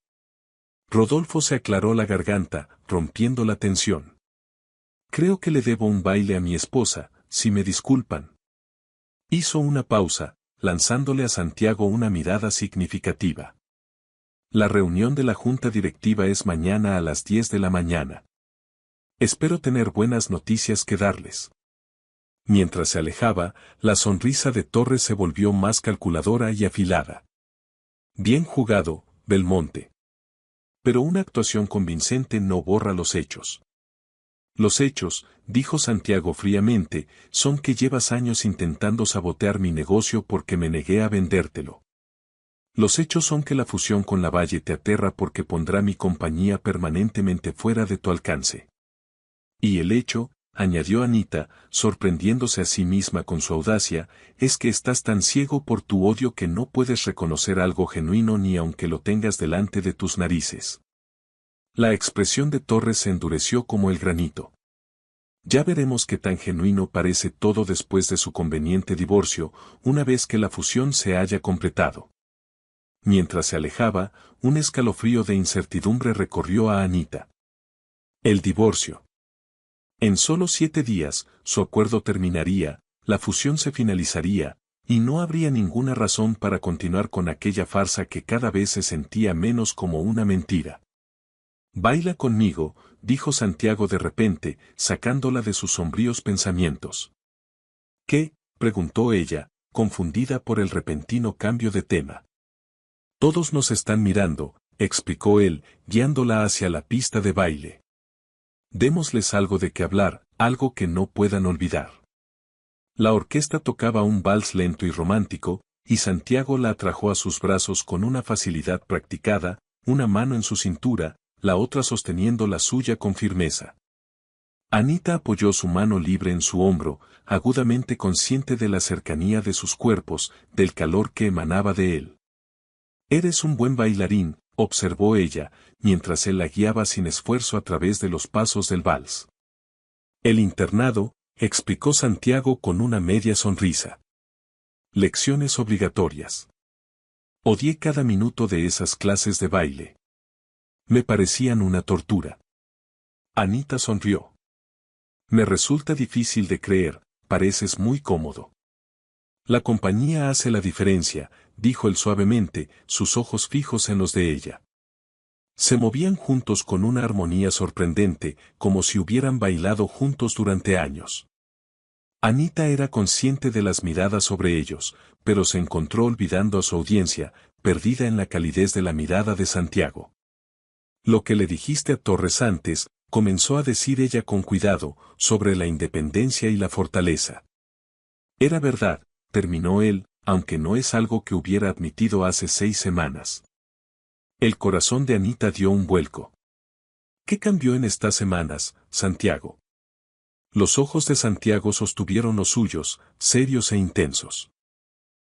Rodolfo se aclaró la garganta, rompiendo la tensión. Creo que le debo un baile a mi esposa, si me disculpan. Hizo una pausa, lanzándole a Santiago una mirada significativa. La reunión de la junta directiva es mañana a las 10 de la mañana. Espero tener buenas noticias que darles. Mientras se alejaba, la sonrisa de Torres se volvió más calculadora y afilada. Bien jugado, Belmonte. Pero una actuación convincente no borra los hechos. Los hechos, dijo Santiago fríamente, son que llevas años intentando sabotear mi negocio porque me negué a vendértelo. Los hechos son que la fusión con Lavalle te aterra porque pondrá mi compañía permanentemente fuera de tu alcance. Y el hecho, añadió Anita, sorprendiéndose a sí misma con su audacia, es que estás tan ciego por tu odio que no puedes reconocer algo genuino ni aunque lo tengas delante de tus narices. La expresión de Torres se endureció como el granito. Ya veremos qué tan genuino parece todo después de su conveniente divorcio, una vez que la fusión se haya completado. Mientras se alejaba, un escalofrío de incertidumbre recorrió a Anita. El divorcio. En solo 7 días, su acuerdo terminaría, la fusión se finalizaría, y no habría ninguna razón para continuar con aquella farsa que cada vez se sentía menos como una mentira. Baila conmigo, dijo Santiago de repente, sacándola de sus sombríos pensamientos. ¿Qué? Preguntó ella, confundida por el repentino cambio de tema. Todos nos están mirando, explicó él, guiándola hacia la pista de baile. Démosles algo de qué hablar, algo que no puedan olvidar. La orquesta tocaba un vals lento y romántico, y Santiago la atrajo a sus brazos con una facilidad practicada, una mano en su cintura, la otra sosteniendo la suya con firmeza. Anita apoyó su mano libre en su hombro, agudamente consciente de la cercanía de sus cuerpos, del calor que emanaba de él. Eres un buen bailarín, observó ella, mientras él la guiaba sin esfuerzo a través de los pasos del vals. El internado, explicó Santiago con una media sonrisa. Lecciones obligatorias. Odié cada minuto de esas clases de baile. Me parecían una tortura. Anita sonrió. Me resulta difícil de creer, pareces muy cómodo. La compañía hace la diferencia, dijo él suavemente, sus ojos fijos en los de ella. Se movían juntos con una armonía sorprendente, como si hubieran bailado juntos durante años. Anita era consciente de las miradas sobre ellos, pero se encontró olvidando a su audiencia, perdida en la calidez de la mirada de Santiago. Lo que le dijiste a Torres antes, comenzó a decir ella con cuidado, sobre la independencia y la fortaleza. Era verdad, terminó él, aunque no es algo que hubiera admitido hace 6 semanas. El corazón de Anita dio un vuelco. ¿Qué cambió en estas semanas, Santiago? Los ojos de Santiago sostuvieron los suyos, serios e intensos.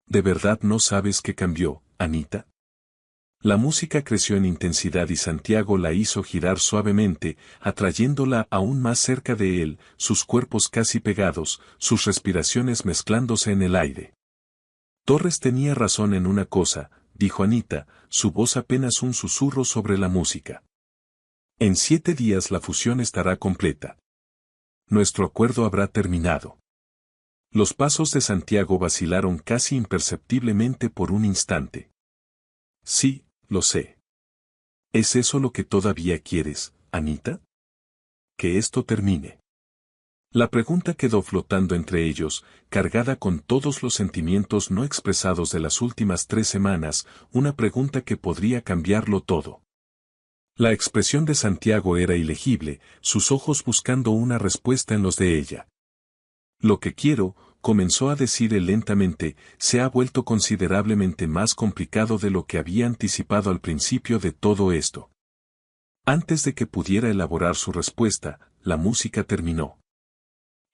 ¿De verdad no sabes qué cambió, Anita? La música creció en intensidad y Santiago la hizo girar suavemente, atrayéndola aún más cerca de él, sus cuerpos casi pegados, sus respiraciones mezclándose en el aire. Torres tenía razón en una cosa, dijo Anita, su voz apenas un susurro sobre la música. En 7 días la fusión estará completa. Nuestro acuerdo habrá terminado. Los pasos de Santiago vacilaron casi imperceptiblemente por un instante. Sí, lo sé. ¿Es eso lo que todavía quieres, Anita? Que esto termine. La pregunta quedó flotando entre ellos, cargada con todos los sentimientos no expresados de las últimas 3 semanas, una pregunta que podría cambiarlo todo. La expresión de Santiago era ilegible, sus ojos buscando una respuesta en los de ella. Lo que quiero, comenzó a decir él lentamente, se ha vuelto considerablemente más complicado de lo que había anticipado al principio de todo esto. Antes de que pudiera elaborar su respuesta, la música terminó.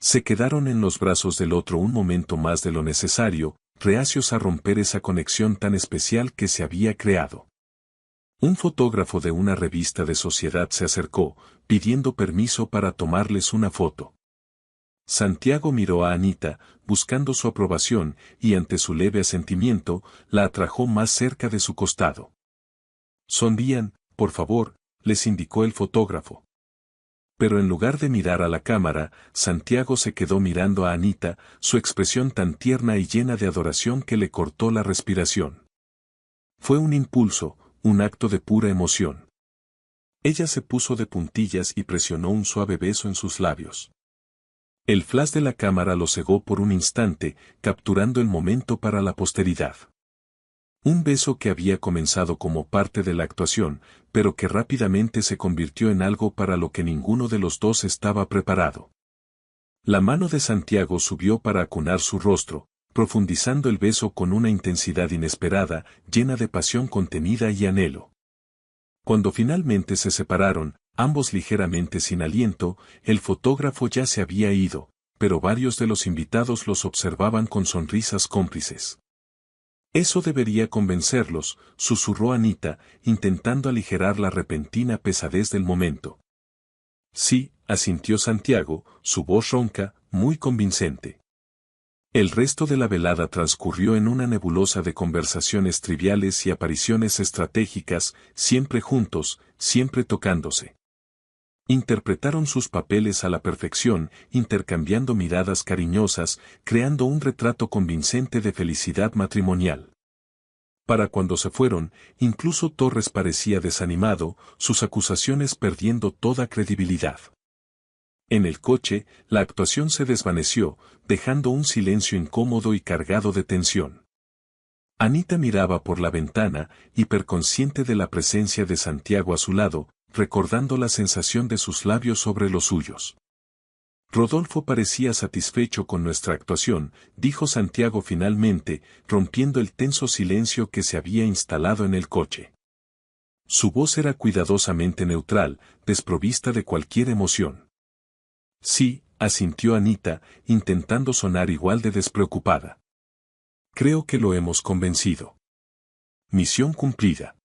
Se quedaron en los brazos del otro un momento más de lo necesario, reacios a romper esa conexión tan especial que se había creado. Un fotógrafo de una revista de sociedad se acercó, pidiendo permiso para tomarles una foto. Santiago miró a Anita, buscando su aprobación, y ante su leve asentimiento, la atrajo más cerca de su costado. Sonrían, por favor, les indicó el fotógrafo. Pero en lugar de mirar a la cámara, Santiago se quedó mirando a Anita, su expresión tan tierna y llena de adoración que le cortó la respiración. Fue un impulso, un acto de pura emoción. Ella se puso de puntillas y presionó un suave beso en sus labios. El flash de la cámara lo cegó por un instante, capturando el momento para la posteridad. Un beso que había comenzado como parte de la actuación, pero que rápidamente se convirtió en algo para lo que ninguno de los dos estaba preparado. La mano de Santiago subió para acunar su rostro, profundizando el beso con una intensidad inesperada, llena de pasión contenida y anhelo. Cuando finalmente se separaron, ambos ligeramente sin aliento, el fotógrafo ya se había ido, pero varios de los invitados los observaban con sonrisas cómplices. Eso debería convencerlos, susurró Anita, intentando aligerar la repentina pesadez del momento. Sí, asintió Santiago, su voz ronca, muy convincente. El resto de la velada transcurrió en una nebulosa de conversaciones triviales y apariciones estratégicas, siempre juntos, siempre tocándose. Interpretaron sus papeles a la perfección, intercambiando miradas cariñosas, creando un retrato convincente de felicidad matrimonial. Para cuando se fueron, incluso Torres parecía desanimado, sus acusaciones perdiendo toda credibilidad. En el coche, la actuación se desvaneció, dejando un silencio incómodo y cargado de tensión. Anita miraba por la ventana, hiperconsciente de la presencia de Santiago a su lado, recordando la sensación de sus labios sobre los suyos. Rodolfo parecía satisfecho con nuestra actuación, dijo Santiago finalmente, rompiendo el tenso silencio que se había instalado en el coche. Su voz era cuidadosamente neutral, desprovista de cualquier emoción. Sí, asintió Anita, intentando sonar igual de despreocupada. Creo que lo hemos convencido. Misión cumplida.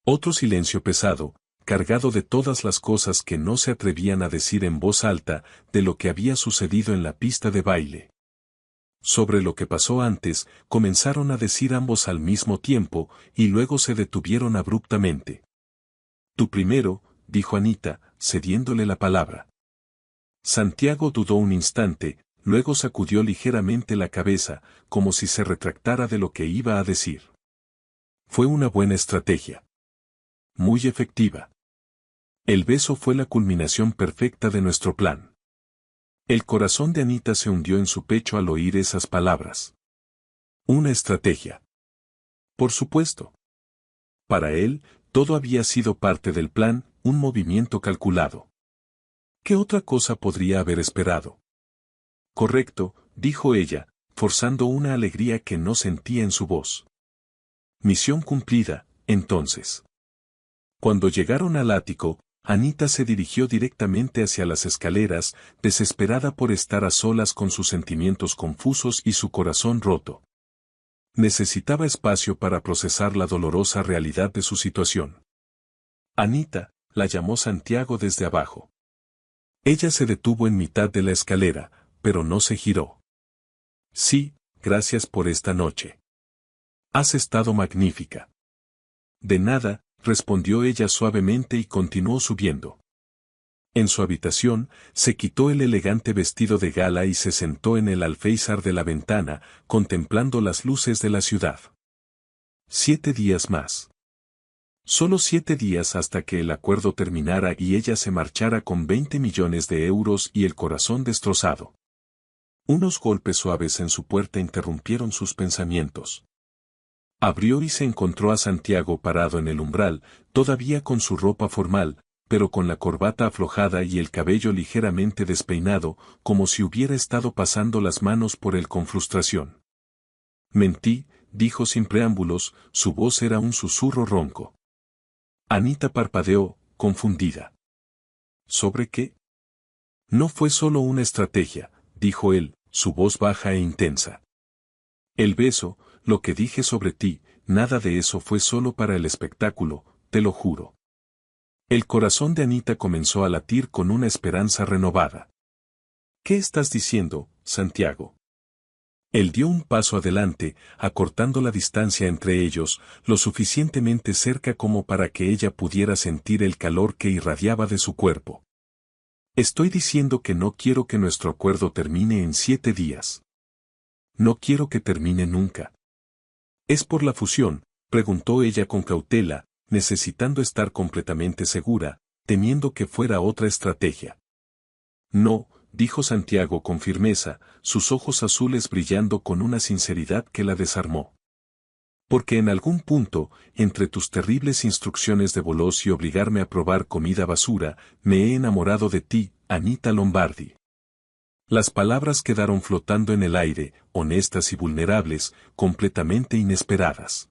Otro silencio pesado, cargado de todas las cosas que no se atrevían a decir en voz alta, de lo que había sucedido en la pista de baile. Sobre lo que pasó antes, comenzaron a decir ambos al mismo tiempo, y luego se detuvieron abruptamente. Tú primero, dijo Anita, cediéndole la palabra. Santiago dudó un instante, luego sacudió ligeramente la cabeza, como si se retractara de lo que iba a decir. Fue una buena estrategia. Muy efectiva. El beso fue la culminación perfecta de nuestro plan. El corazón de Anita se hundió en su pecho al oír esas palabras. Una estrategia. Por supuesto. Para él, todo había sido parte del plan, un movimiento calculado. ¿Qué otra cosa podría haber esperado? Correcto, dijo ella, forzando una alegría que no sentía en su voz. Misión cumplida, entonces. Cuando llegaron al ático, Anita se dirigió directamente hacia las escaleras, desesperada por estar a solas con sus sentimientos confusos y su corazón roto. Necesitaba espacio para procesar la dolorosa realidad de su situación. Anita, la llamó Santiago desde abajo. Ella se detuvo en mitad de la escalera, pero no se giró. Sí, gracias por esta noche. Has estado magnífica. De nada, respondió ella suavemente y continuó subiendo. En su habitación, se quitó el elegante vestido de gala y se sentó en el alféizar de la ventana, contemplando las luces de la ciudad. 7 días más. Solo 7 días hasta que el acuerdo terminara y ella se marchara con 20 millones de euros y el corazón destrozado. Unos golpes suaves en su puerta interrumpieron sus pensamientos. Abrió y se encontró a Santiago parado en el umbral, todavía con su ropa formal, pero con la corbata aflojada y el cabello ligeramente despeinado, como si hubiera estado pasando las manos por él con frustración. Mentí, dijo sin preámbulos, su voz era un susurro ronco. Anita parpadeó, confundida. ¿Sobre qué? No fue solo una estrategia, dijo él, su voz baja e intensa. El beso, lo que dije sobre ti, nada de eso fue solo para el espectáculo, te lo juro. El corazón de Anita comenzó a latir con una esperanza renovada. ¿Qué estás diciendo, Santiago? Él dio un paso adelante, acortando la distancia entre ellos, lo suficientemente cerca como para que ella pudiera sentir el calor que irradiaba de su cuerpo. Estoy diciendo que no quiero que nuestro acuerdo termine en 7 días. No quiero que termine nunca. ¿Es por la fusión?, preguntó ella con cautela, necesitando estar completamente segura, temiendo que fuera otra estrategia. No, dijo Santiago con firmeza, sus ojos azules brillando con una sinceridad que la desarmó. Porque en algún punto, entre tus terribles instrucciones de bolos y obligarme a probar comida basura, me he enamorado de ti, Anita Lombardi. Las palabras quedaron flotando en el aire, honestas y vulnerables, completamente inesperadas.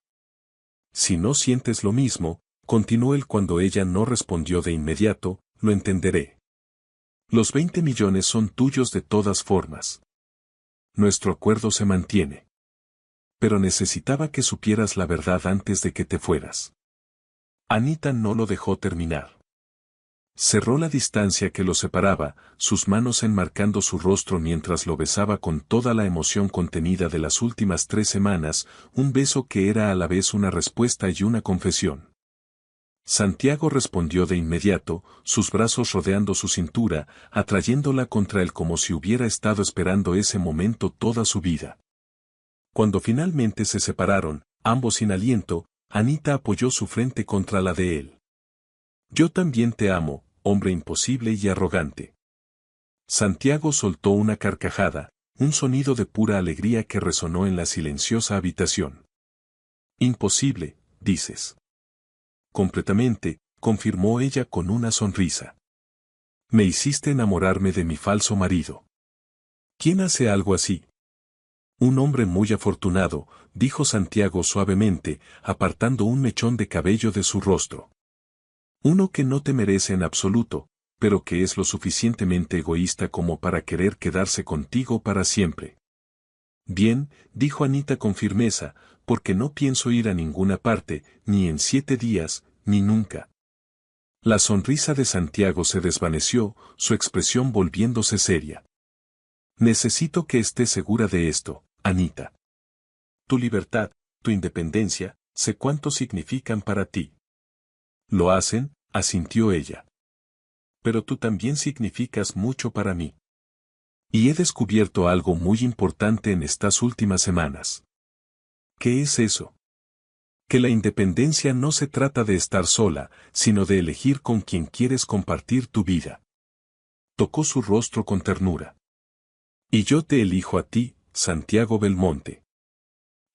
Si no sientes lo mismo, continuó él cuando ella no respondió de inmediato, lo entenderé. Los 20 millones son tuyos de todas formas. Nuestro acuerdo se mantiene. Pero necesitaba que supieras la verdad antes de que te fueras. Anita no lo dejó terminar. Cerró la distancia que lo separaba, sus manos enmarcando su rostro mientras lo besaba con toda la emoción contenida de las últimas 3 semanas, un beso que era a la vez una respuesta y una confesión. Santiago respondió de inmediato, sus brazos rodeando su cintura, atrayéndola contra él como si hubiera estado esperando ese momento toda su vida. Cuando finalmente se separaron, ambos sin aliento, Anita apoyó su frente contra la de él. Yo también te amo, hombre imposible y arrogante. Santiago soltó una carcajada, un sonido de pura alegría que resonó en la silenciosa habitación. Imposible, dices. Completamente, confirmó ella con una sonrisa. Me hiciste enamorarme de mi falso marido. ¿Quién hace algo así? Un hombre muy afortunado, dijo Santiago suavemente, apartando un mechón de cabello de su rostro. Uno que no te merece en absoluto, pero que es lo suficientemente egoísta como para querer quedarse contigo para siempre. Bien, dijo Anita con firmeza, porque no pienso ir a ninguna parte, ni en 7 días, ni nunca. La sonrisa de Santiago se desvaneció, su expresión volviéndose seria. Necesito que estés segura de esto, Anita. Tu libertad, tu independencia, sé cuánto significan para ti. Lo hacen, asintió ella. Pero tú también significas mucho para mí. Y he descubierto algo muy importante en estas últimas semanas. ¿Qué es eso? Que la independencia no se trata de estar sola, sino de elegir con quien quieres compartir tu vida. Tocó su rostro con ternura. Y yo te elijo a ti, Santiago Belmonte.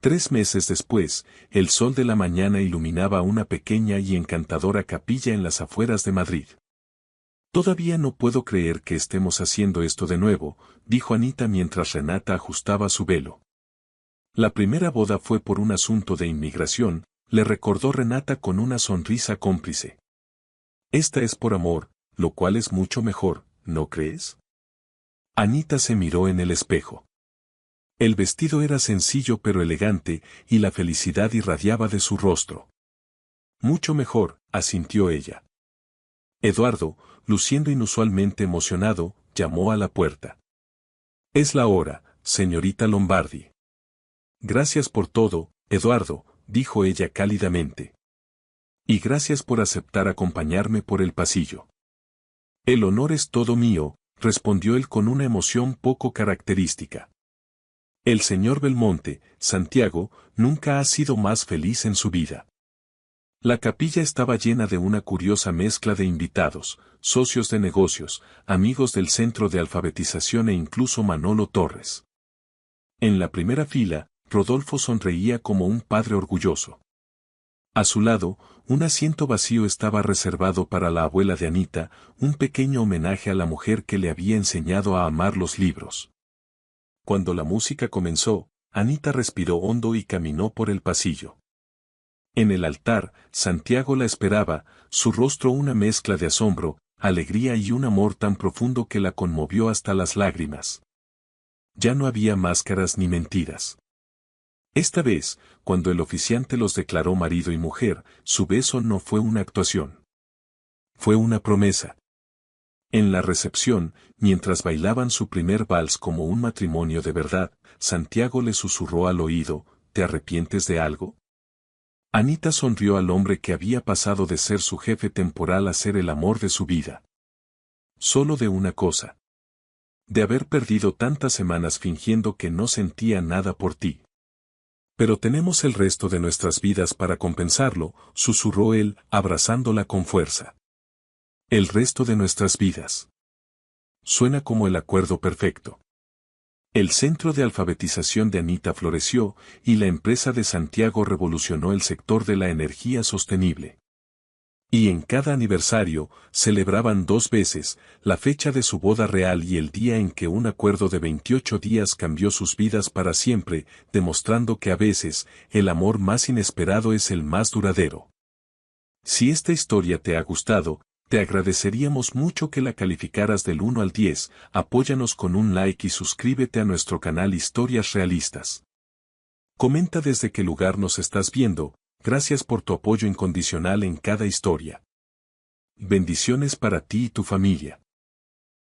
3 meses después, el sol de la mañana iluminaba una pequeña y encantadora capilla en las afueras de Madrid. Todavía no puedo creer que estemos haciendo esto de nuevo, dijo Anita mientras Renata ajustaba su velo. La primera boda fue por un asunto de inmigración, le recordó Renata con una sonrisa cómplice. Esta es por amor, lo cual es mucho mejor, ¿no crees? Anita se miró en el espejo. El vestido era sencillo pero elegante, y la felicidad irradiaba de su rostro. Mucho mejor, asintió ella. Eduardo, luciendo inusualmente emocionado, llamó a la puerta. Es la hora, señorita Lombardi. Gracias por todo, Eduardo, dijo ella cálidamente. Y gracias por aceptar acompañarme por el pasillo. El honor es todo mío, respondió él con una emoción poco característica. El señor Belmonte, Santiago, nunca ha sido más feliz en su vida. La capilla estaba llena de una curiosa mezcla de invitados, socios de negocios, amigos del centro de alfabetización e incluso Manolo Torres. En la primera fila, Rodolfo sonreía como un padre orgulloso. A su lado, un asiento vacío estaba reservado para la abuela de Anita, un pequeño homenaje a la mujer que le había enseñado a amar los libros. Cuando la música comenzó, Anita respiró hondo y caminó por el pasillo. En el altar, Santiago la esperaba, su rostro una mezcla de asombro, alegría y un amor tan profundo que la conmovió hasta las lágrimas. Ya no había máscaras ni mentiras. Esta vez, cuando el oficiante los declaró marido y mujer, su beso no fue una actuación. Fue una promesa. En la recepción, mientras bailaban su primer vals como un matrimonio de verdad, Santiago le susurró al oído, ¿te arrepientes de algo? Anita sonrió al hombre que había pasado de ser su jefe temporal a ser el amor de su vida. Solo de una cosa. De haber perdido tantas semanas fingiendo que no sentía nada por ti. Pero tenemos el resto de nuestras vidas para compensarlo, susurró él, abrazándola con fuerza. El resto de nuestras vidas. Suena como el acuerdo perfecto. El centro de alfabetización de Anita floreció, y la empresa de Santiago revolucionó el sector de la energía sostenible. Y en cada aniversario, celebraban 2 veces, la fecha de su boda real y el día en que un acuerdo de 28 días cambió sus vidas para siempre, demostrando que a veces, el amor más inesperado es el más duradero. Si esta historia te ha gustado, te agradeceríamos mucho que la calificaras del 1 al 10, apóyanos con un like y suscríbete a nuestro canal Historias Realistas. Comenta desde qué lugar nos estás viendo. Gracias por tu apoyo incondicional en cada historia. Bendiciones para ti y tu familia.